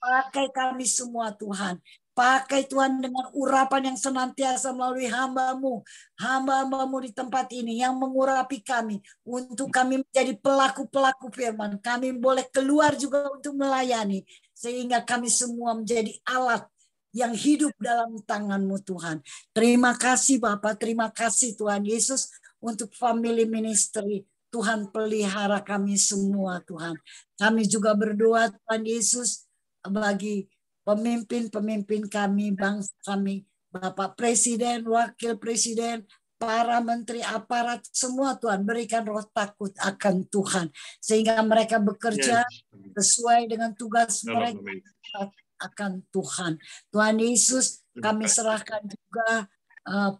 Pakai kami semua Tuhan. Pakai Tuhan dengan urapan yang senantiasa melalui hamba-Mu. Hamba-hamba-Mu di tempat ini yang mengurapi kami. Untuk kami menjadi pelaku-pelaku firman. Kami boleh keluar juga untuk melayani. Sehingga kami semua menjadi alat yang hidup dalam tangan-Mu Tuhan. Terima kasih Bapak. Terima kasih Tuhan Yesus untuk family ministry. Tuhan pelihara kami semua Tuhan. Kami juga berdoa Tuhan Yesus bagi pemimpin-pemimpin kami, bangsa kami, Bapak Presiden, Wakil Presiden, para menteri, aparat, semua Tuhan berikan roh takut akan Tuhan. Sehingga mereka bekerja sesuai dengan tugas mereka akan Tuhan. Tuhan Yesus, kami serahkan juga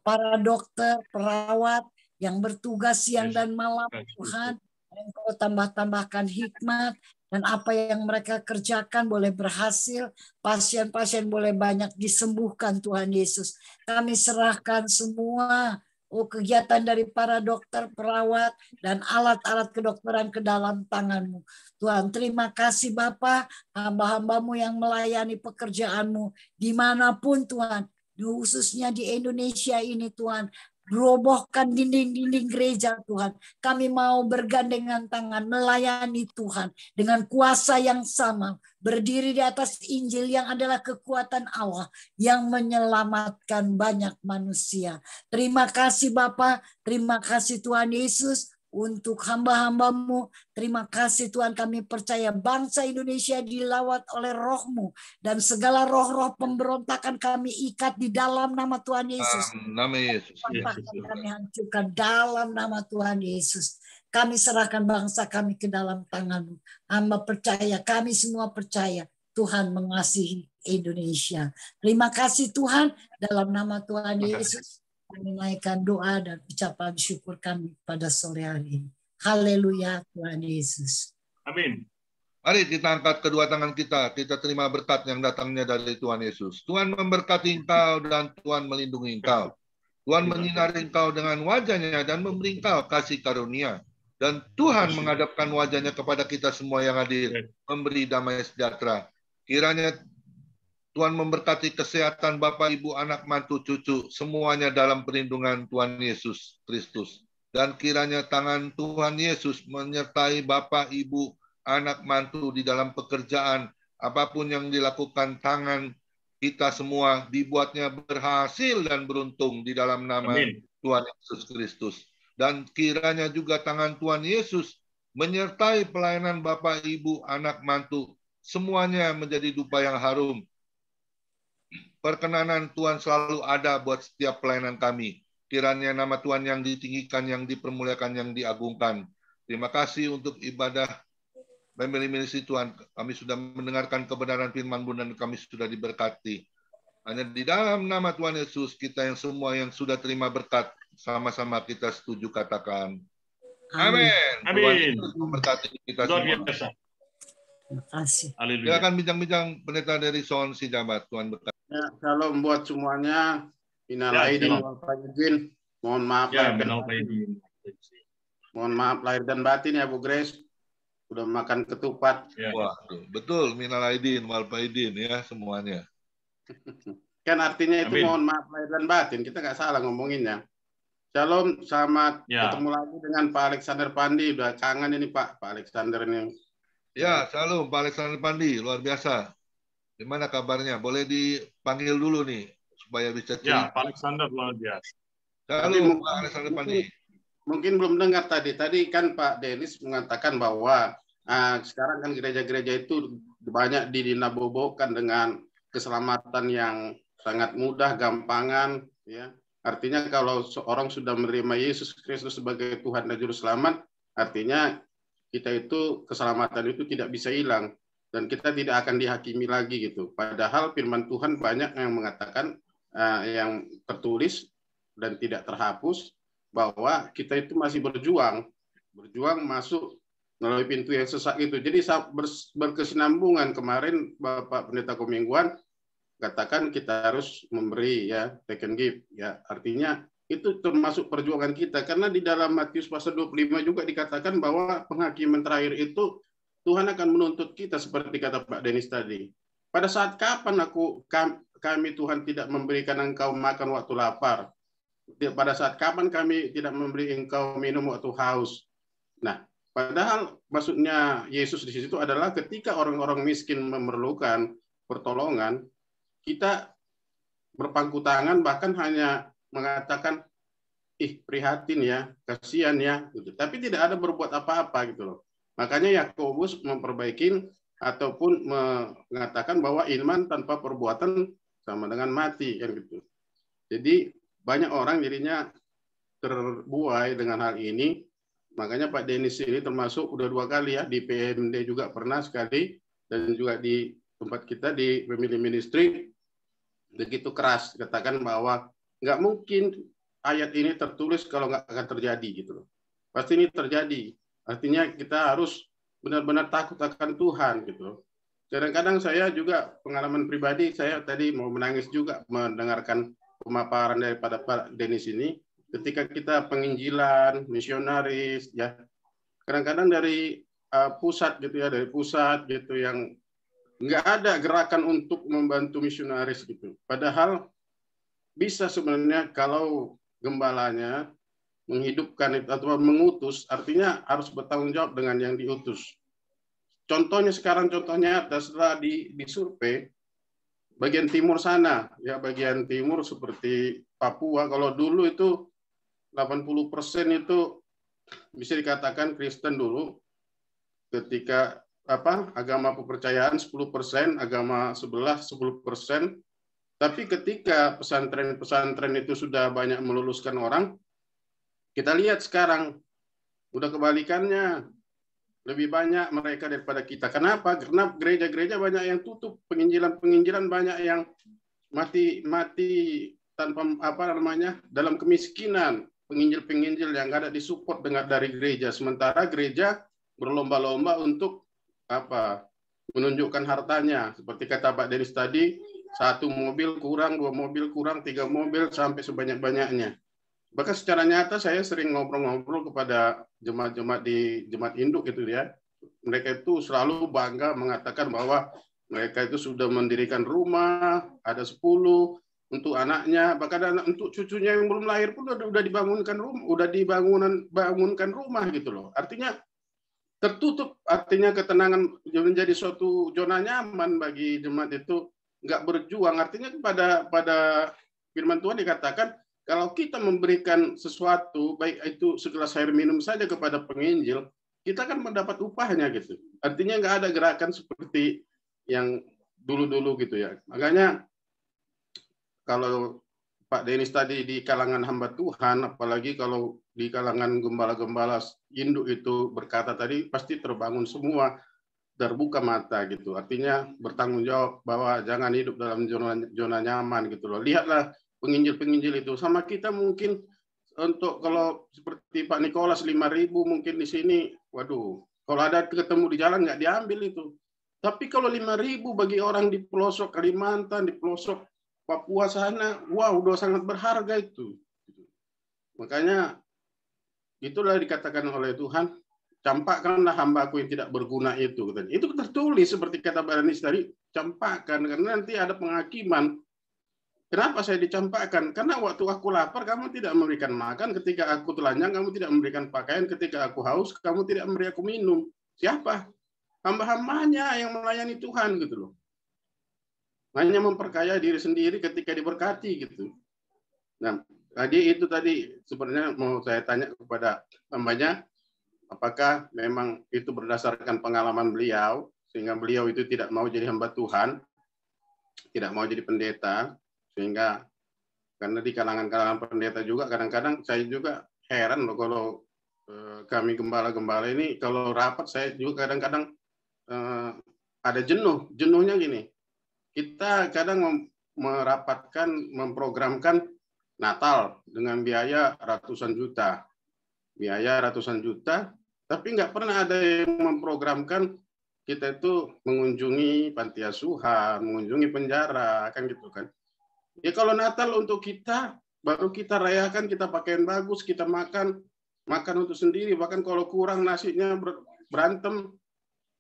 para dokter, perawat yang bertugas siang dan malam Tuhan. Engkau tambah-tambahkan hikmat. Dan apa yang mereka kerjakan boleh berhasil, pasien-pasien boleh banyak disembuhkan Tuhan Yesus. Kami serahkan semua kegiatan dari para dokter, perawat, dan alat-alat kedokteran ke dalam tangan-Mu. Tuhan, terima kasih Bapa, hamba-hamba-Mu yang melayani pekerjaan-Mu dimanapun Tuhan, khususnya di Indonesia ini Tuhan. Robohkan dinding-dinding gereja Tuhan. Kami mau bergandengan tangan melayani Tuhan dengan kuasa yang sama. Berdiri di atas Injil yang adalah kekuatan Allah yang menyelamatkan banyak manusia. Terima kasih Bapa, terima kasih Tuhan Yesus untuk hamba-hamba-Mu. Terima kasih Tuhan, kami percaya bangsa Indonesia dilawat oleh Roh-Mu. Dan segala roh-roh pemberontakan kami ikat di dalam nama Tuhan Yesus. Nama Yesus. Kami hancurkan dalam nama Tuhan Yesus. Kami serahkan bangsa kami ke dalam tangan-Mu. Hamba percaya, kami semua percaya Tuhan mengasihi Indonesia. Terima kasih Tuhan, dalam nama Tuhan Yesus kami naikkan doa dan ucapan syukur kami pada sore hari ini. Haleluya Tuhan Yesus. Amin. Mari kita angkat kedua tangan kita terima berkat yang datangnya dari Tuhan Yesus. Tuhan memberkati engkau dan Tuhan melindungi engkau. Tuhan menyinari engkau dengan wajahnya dan memberi engkau kasih karunia. Dan Tuhan menghadapkan wajahnya kepada kita semua yang hadir, memberi damai sejahtera. Kiranya Tuhan memberkati kesehatan Bapak, Ibu, anak, mantu, cucu, semuanya dalam perlindungan Tuhan Yesus Kristus. Dan kiranya tangan Tuhan Yesus menyertai Bapak, Ibu, anak, mantu di dalam pekerjaan, apapun yang dilakukan tangan kita semua dibuatnya berhasil dan beruntung di dalam nama Amin. Tuhan Yesus Kristus. Dan kiranya juga tangan Tuhan Yesus menyertai pelayanan Bapak, Ibu, anak, mantu, semuanya menjadi dupa yang harum. Perkenanan Tuhan selalu ada buat setiap pelayanan kami. Kiranya nama Tuhan yang ditinggikan, yang dipermuliakan, yang diagungkan. Terima kasih untuk ibadah Family Ministry Tuhan. Kami sudah mendengarkan kebenaran firman-Mu dan kami sudah diberkati. Hanya di dalam nama Tuhan Yesus, kita yang semua yang sudah terima berkat, sama-sama kita setuju katakan. Amin. Amin. Tuhan memberkati kita semua. Terima kasih. Silakan bincang-bincang pendeta dari Son si Jabat. Tuhan berkati. Ya, shalom buat semuanya. Minal aidin wal faizin. Mohon maaf mohon maaf lahir dan batin ya Bu Grace. Udah makan ketupat. Ya. Wah, betul. Minal aidin wal faizin ya semuanya. Kan artinya itu Amin. Mohon maaf lahir dan batin. Kita nggak salah ngomonginnya. Shalom, selamat ketemu lagi dengan Pak Alexander Pandi. Udah kangen ini Pak Alexander ini. Ya, shalom Pak Alexander Pandi. Luar biasa. Gimana kabarnya? Boleh dipanggil dulu nih supaya bisa cerita. Ya, Pak Alexander luar biasa. Halo, Pak Alexander Pandi. Mungkin belum dengar tadi. Tadi kan Pak Denis mengatakan bahwa sekarang kan gereja-gereja itu banyak didinabobokan dengan keselamatan yang sangat mudah, gampangan. Ya. Artinya kalau seorang sudah menerima Yesus Kristus sebagai Tuhan dan Juru Selamat, artinya kita itu keselamatan itu tidak bisa hilang. Dan kita tidak akan dihakimi lagi gitu. Padahal firman Tuhan banyak yang mengatakan yang tertulis dan tidak terhapus bahwa kita itu masih berjuang masuk melalui pintu yang sesak itu. Jadi berkesinambungan kemarin Bapak Pendeta Komingguan katakan kita harus memberi ya take and give ya. Artinya itu termasuk perjuangan kita karena di dalam Matius pasal 25 juga dikatakan bahwa penghakiman terakhir itu Tuhan akan menuntut kita seperti kata Pak Denis tadi. Pada saat kapan kami Tuhan tidak memberikan engkau makan waktu lapar? Pada saat kapan kami tidak memberi engkau minum waktu haus? Nah, padahal maksudnya Yesus di situ adalah ketika orang-orang miskin memerlukan pertolongan, kita berpangku tangan bahkan hanya mengatakan, prihatin ya, kasihan ya, gitu. Tapi tidak ada berbuat apa-apa gitu loh. Makanya Yakobus memperbaiki ataupun mengatakan bahwa iman tanpa perbuatan sama dengan mati kan gitu. Jadi banyak orang jadinya terbuai dengan hal ini. Makanya Pak Denis ini termasuk udah 2 kali ya di PMD juga pernah sekali dan juga di tempat kita di Family Ministry begitu keras katakan bahwa nggak mungkin ayat ini tertulis kalau nggak akan terjadi gitu loh. Pasti ini terjadi. Artinya kita harus benar-benar takut akan Tuhan gitu. Kadang-kadang saya juga pengalaman pribadi, saya tadi mau menangis juga mendengarkan pemaparan daripada Pak Denis ini. Ketika kita penginjilan, misionaris, ya kadang-kadang dari pusat gitu ya, dari pusat gitu yang nggak ada gerakan untuk membantu misionaris gitu. Padahal bisa sebenarnya kalau gembalanya menghidupkan itu atau mengutus, artinya harus bertanggung jawab dengan yang diutus. Contohnya sekarang, contohnya setelah disurvei, bagian timur sana, ya bagian timur seperti Papua, kalau dulu itu 80% itu bisa dikatakan Kristen dulu, ketika agama kepercayaan 10%, agama sebelah 10%, tapi ketika pesantren-pesantren itu sudah banyak meluluskan orang, kita lihat sekarang udah kebalikannya. lebih banyak mereka daripada kita. Kenapa? Karena gereja-gereja banyak yang tutup, penginjilan banyak yang mati tanpa dalam kemiskinan. Penginjil-penginjil yang ada disupport dari gereja, sementara gereja berlomba-lomba untuk menunjukkan hartanya. Seperti kata Pak Denis tadi, 1 mobil kurang, 2 mobil kurang, 3 mobil sampai sebanyak-banyaknya. Bahkan secara nyata saya sering ngobrol-ngobrol kepada jemaat-jemaat di jemaat induk gitu ya. Mereka itu selalu bangga mengatakan bahwa mereka itu sudah mendirikan rumah, ada 10 untuk anaknya, bahkan untuk cucunya yang belum lahir pun udah dibangunkan rumah gitu loh. Artinya tertutup, artinya ketenangan menjadi suatu zona nyaman bagi jemaat itu, nggak berjuang. Artinya pada firman Tuhan dikatakan kalau kita memberikan sesuatu, baik itu segelas air minum saja kepada penginjil, kita akan mendapat upahnya gitu. Artinya nggak ada gerakan seperti yang dulu-dulu gitu ya. Makanya kalau Pak Denis tadi di kalangan hamba Tuhan, apalagi kalau di kalangan gembala-gembala induk itu berkata tadi, pasti terbangun semua, terbuka mata gitu. Artinya bertanggung jawab bahwa jangan hidup dalam zona nyaman gitu loh. Lihatlah penginjil-penginjil itu sama kita mungkin untuk kalau seperti Pak Nikolas 5.000 mungkin di sini, waduh, kalau ada ketemu di jalan nggak diambil itu. Tapi kalau 5.000 bagi orang di pelosok Kalimantan, di pelosok Papua sana, wow, udah sangat berharga itu. Makanya itulah dikatakan oleh Tuhan, campakkanlah hambaku yang tidak berguna itu. Itu tertulis seperti kata Pak Denis tadi, campakkan karena nanti ada penghakiman. Kenapa saya dicampakkan? Karena waktu aku lapar, kamu tidak memberikan makan. Ketika aku telanjang, kamu tidak memberikan pakaian. Ketika aku haus, kamu tidak memberi aku minum. Siapa? Hamba-hambanya yang melayani Tuhan gitu loh. Hanya memperkaya diri sendiri ketika diberkati gitu. Nah, itu tadi sebenarnya mau saya tanya kepada hambanya, apakah memang itu berdasarkan pengalaman beliau, sehingga beliau itu tidak mau jadi hamba Tuhan, tidak mau jadi pendeta, sehingga karena di kalangan pendeta juga kadang-kadang saya juga heran loh kalau kami gembala-gembala ini kalau rapat saya juga kadang-kadang ada jenuhnya gini, kita kadang merapatkan, memprogramkan Natal dengan biaya ratusan juta, tapi nggak pernah ada yang memprogramkan kita itu mengunjungi panti asuhan, mengunjungi penjara, kan gitu kan. Ya kalau Natal untuk kita, baru kita rayakan, kita pakaian bagus, kita makan untuk sendiri, bahkan kalau kurang nasinya berantem,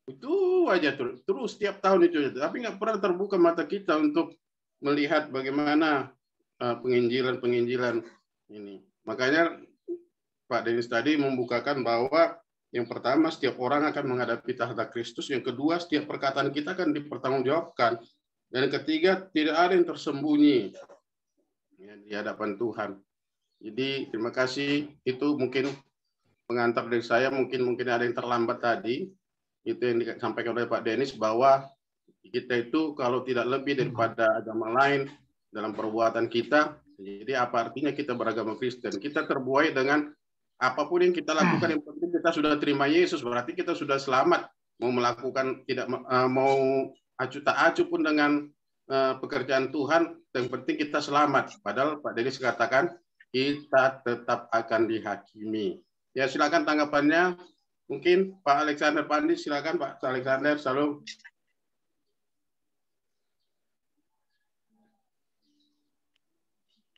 itu aja terus setiap tahun itu. Tapi nggak pernah terbuka mata kita untuk melihat bagaimana penginjilan ini. Makanya Pak Denis tadi membukakan bahwa yang pertama, setiap orang akan menghadapi tahta Kristus. Yang kedua, setiap perkataan kita akan dipertanggungjawabkan. Dan yang ketiga, tidak ada yang tersembunyi di hadapan Tuhan. Jadi terima kasih. Itu mungkin pengantar dari saya. Mungkin ada yang terlambat tadi. Itu yang disampaikan oleh Pak Denis bahwa kita itu kalau tidak lebih daripada agama lain dalam perbuatan kita. Jadi apa artinya kita beragama Kristen? Kita terbuai dengan apapun yang kita lakukan. Yang penting kita sudah terima Yesus. Berarti kita sudah selamat. Mau melakukan mau acu tak acu pun dengan pekerjaan Tuhan, yang penting kita selamat. Padahal Pak Denis katakan kita tetap akan dihakimi. Ya silakan tanggapannya. Mungkin Pak Alexander Pandi, silakan Pak Alexander. Salam.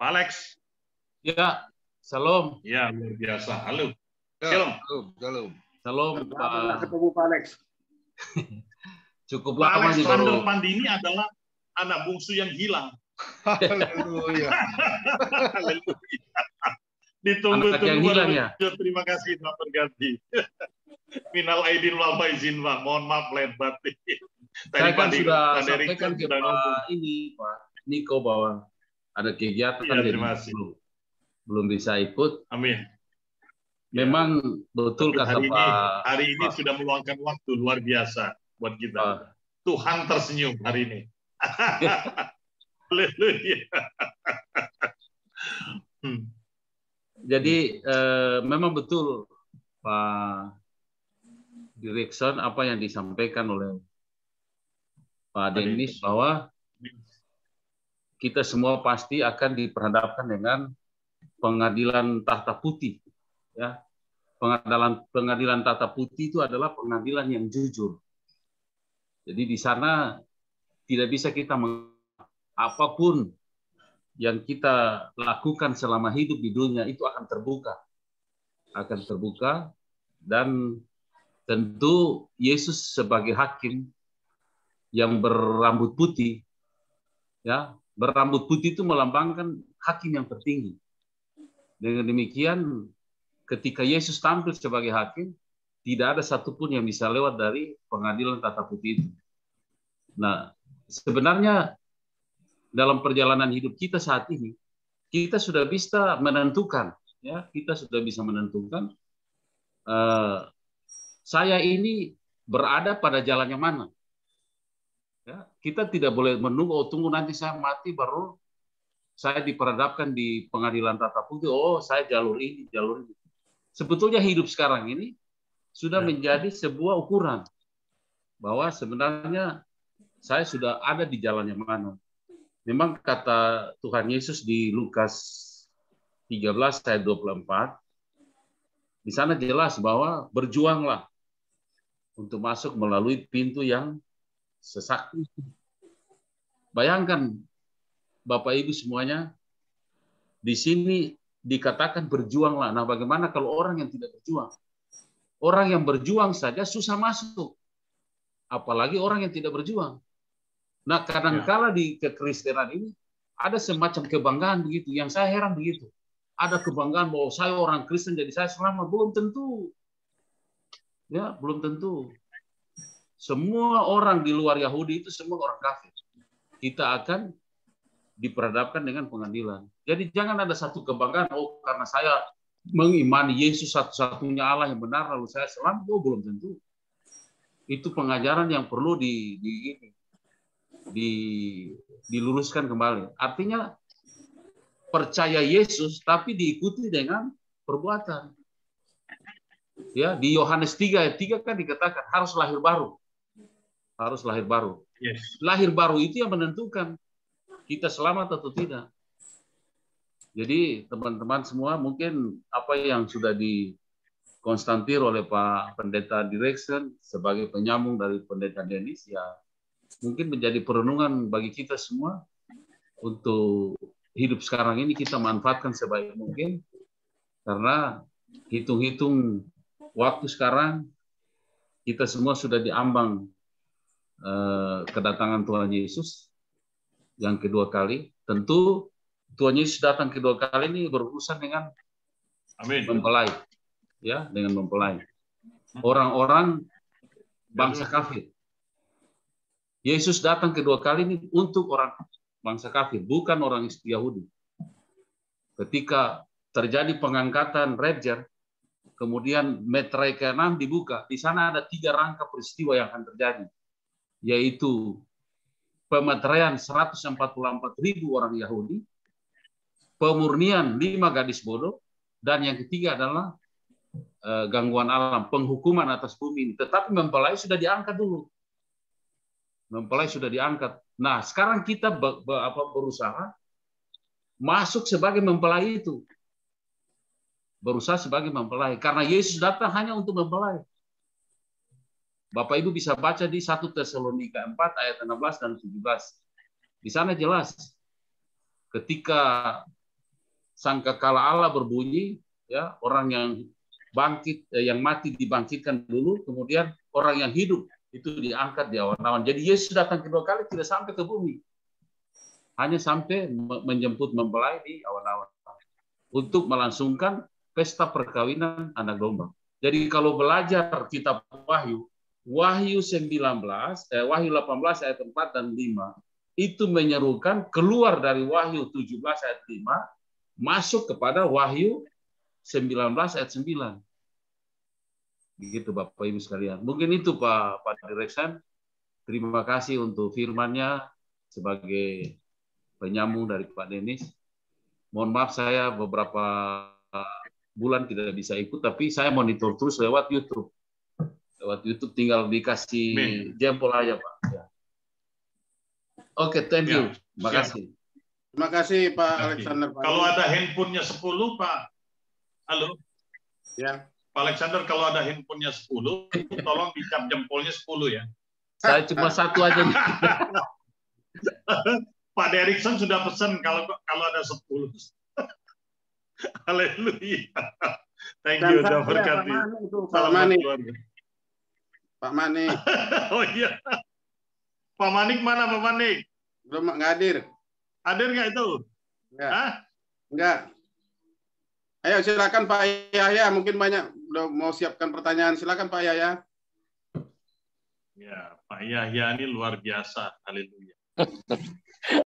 Pak Alex. Ya, salam. Ya luar biasa. Halo. Shalom. Salam. Pak. Ketemu Pak Alex. Cukup Pak lama Alexander Pandi ini adalah anak bungsu yang hilang. Haleluya. Ditunggu-tunggu baru ya? Terima kasih Pak Berganti. Minal aidin wal faizin Pak. Mohon maaf lahir batin. Saya kan sudah sampaikan ke Pak Niko bahwa ada kegiatan jadi belum bisa ikut. Amin. Memang betul kata Pak. Hari ini sudah meluangkan waktu luar biasa buat kita. Tuhan tersenyum hari ini. Haleluya. Jadi memang betul Pak direction apa yang disampaikan oleh Pak Denis bahwa kita semua pasti akan diperhadapkan dengan pengadilan tahta putih. Ya, pengadilan tahta putih itu adalah pengadilan yang jujur. Jadi di sana tidak bisa kita apapun yang kita lakukan selama hidup di dunia itu akan terbuka, dan tentu Yesus sebagai hakim yang berambut putih, ya, berambut putih itu melambangkan hakim yang tertinggi. Dengan demikian, ketika Yesus tampil sebagai hakim, tidak ada satupun yang bisa lewat dari pengadilan tahta putih itu. Nah, sebenarnya dalam perjalanan hidup kita saat ini, kita sudah bisa menentukan, ya, kita sudah bisa menentukan saya ini berada pada jalan yang mana. Ya, kita tidak boleh menunggu, oh tunggu nanti saya mati baru saya diperhadapkan di pengadilan tahta putih. Oh saya jalur ini, jalur ini. Sebetulnya hidup sekarang ini sudah menjadi sebuah ukuran bahwa sebenarnya saya sudah ada di jalan yang mana. Memang kata Tuhan Yesus di Lukas 13 ayat 24, di sana jelas bahwa berjuanglah untuk masuk melalui pintu yang sesak. Bayangkan Bapak Ibu semuanya, di sini dikatakan berjuanglah. Nah, bagaimana kalau orang yang tidak berjuang? Orang yang berjuang saja susah masuk, apalagi orang yang tidak berjuang. Nah, kadangkala di kekristenan ini ada semacam kebanggaan begitu. Yang saya heran begitu. Ada kebanggaan bahwa saya orang Kristen jadi saya selamat. Belum tentu. Ya, belum tentu. Semua orang di luar Yahudi itu semua orang kafir. Kita akan diperhadapkan dengan pengadilan. Jadi jangan ada satu kebanggaan, oh karena saya mengimani Yesus satu-satunya Allah yang benar lalu saya selamat. Oh, belum tentu. Itu pengajaran yang perlu diluruskan kembali. Artinya percaya Yesus tapi diikuti dengan perbuatan. Ya, di Yohanes 3 ayat 3 kan dikatakan harus lahir baru. Harus lahir baru. Yes. Lahir baru itu yang menentukan kita selamat atau tidak. Jadi teman-teman semua mungkin apa yang sudah dikonstantir oleh Pak Pendeta Direction sebagai penyambung dari Pendeta Denis ya mungkin menjadi perenungan bagi kita semua untuk hidup sekarang ini kita manfaatkan sebaik mungkin karena hitung-hitung waktu sekarang kita semua sudah diambang kedatangan Tuhan Yesus yang kedua kali. Tentu Tuhan Yesus datang kedua kali ini berurusan dengan mempelai, ya, dengan mempelai orang-orang bangsa kafir. Yesus datang kedua kali ini untuk orang bangsa kafir, bukan orang Yahudi. Ketika terjadi pengangkatan Rapture, kemudian meterai ke-6 dibuka, di sana ada 3 rangka peristiwa yang akan terjadi, yaitu pemeteraian 144.000 orang Yahudi, pemurnian 5 gadis bodoh, dan yang ketiga adalah gangguan alam, penghukuman atas bumi. Tetapi mempelai sudah diangkat dulu. Mempelai sudah diangkat. Nah, sekarang kita berusaha masuk sebagai mempelai itu. Berusaha sebagai mempelai. Karena Yesus datang hanya untuk mempelai. Bapak Ibu bisa baca di 1 Tesalonika 4 ayat 16 dan 17. Di sana jelas ketika sangkakala Allah berbunyi, ya, orang yang bangkit, yang mati dibangkitkan dulu, kemudian orang yang hidup itu diangkat di awan-awan. Jadi Yesus datang kedua kali tidak sampai ke bumi, hanya sampai menjemput mempelai di awan-awan untuk melangsungkan pesta perkawinan anak domba. Jadi kalau belajar kitab Wahyu 18 ayat 4 dan 5 itu menyerukan keluar dari Wahyu 17 ayat 5 masuk kepada Wahyu 19 ayat 9. Begitu Bapak Ibu sekalian. Mungkin itu Pak Direction. Terima kasih untuk firman-Nya sebagai penyambung dari Pak Denis. Mohon maaf saya beberapa bulan tidak bisa ikut, tapi saya monitor terus lewat YouTube. Lewat YouTube tinggal dikasih jempol aja, Pak. Ya. Oke, thank you. Terima kasih. Terima kasih, Pak Alexander. Kalau ada handphonenya 10, Pak. Halo. Ya. Pak Alexander, kalau ada handphonenya 10, tolong dicap jempolnya 10 ya. Saya cuma satu aja nih. Pak Derikson sudah pesan kalau ada 10. Haleluya. Thank you, udah berkati. Pak Manik. Pak Manik. Oh iya. Pak Manik mana Pak Manik? Belum nggak hadir. Hadir nggak itu? Enggak. Enggak. Ayo silakan Pak Yahya, mungkin banyak udah mau siapkan pertanyaan. Silakan Pak Yahya. Ya, Pak Yahya ini luar biasa. Haleluya.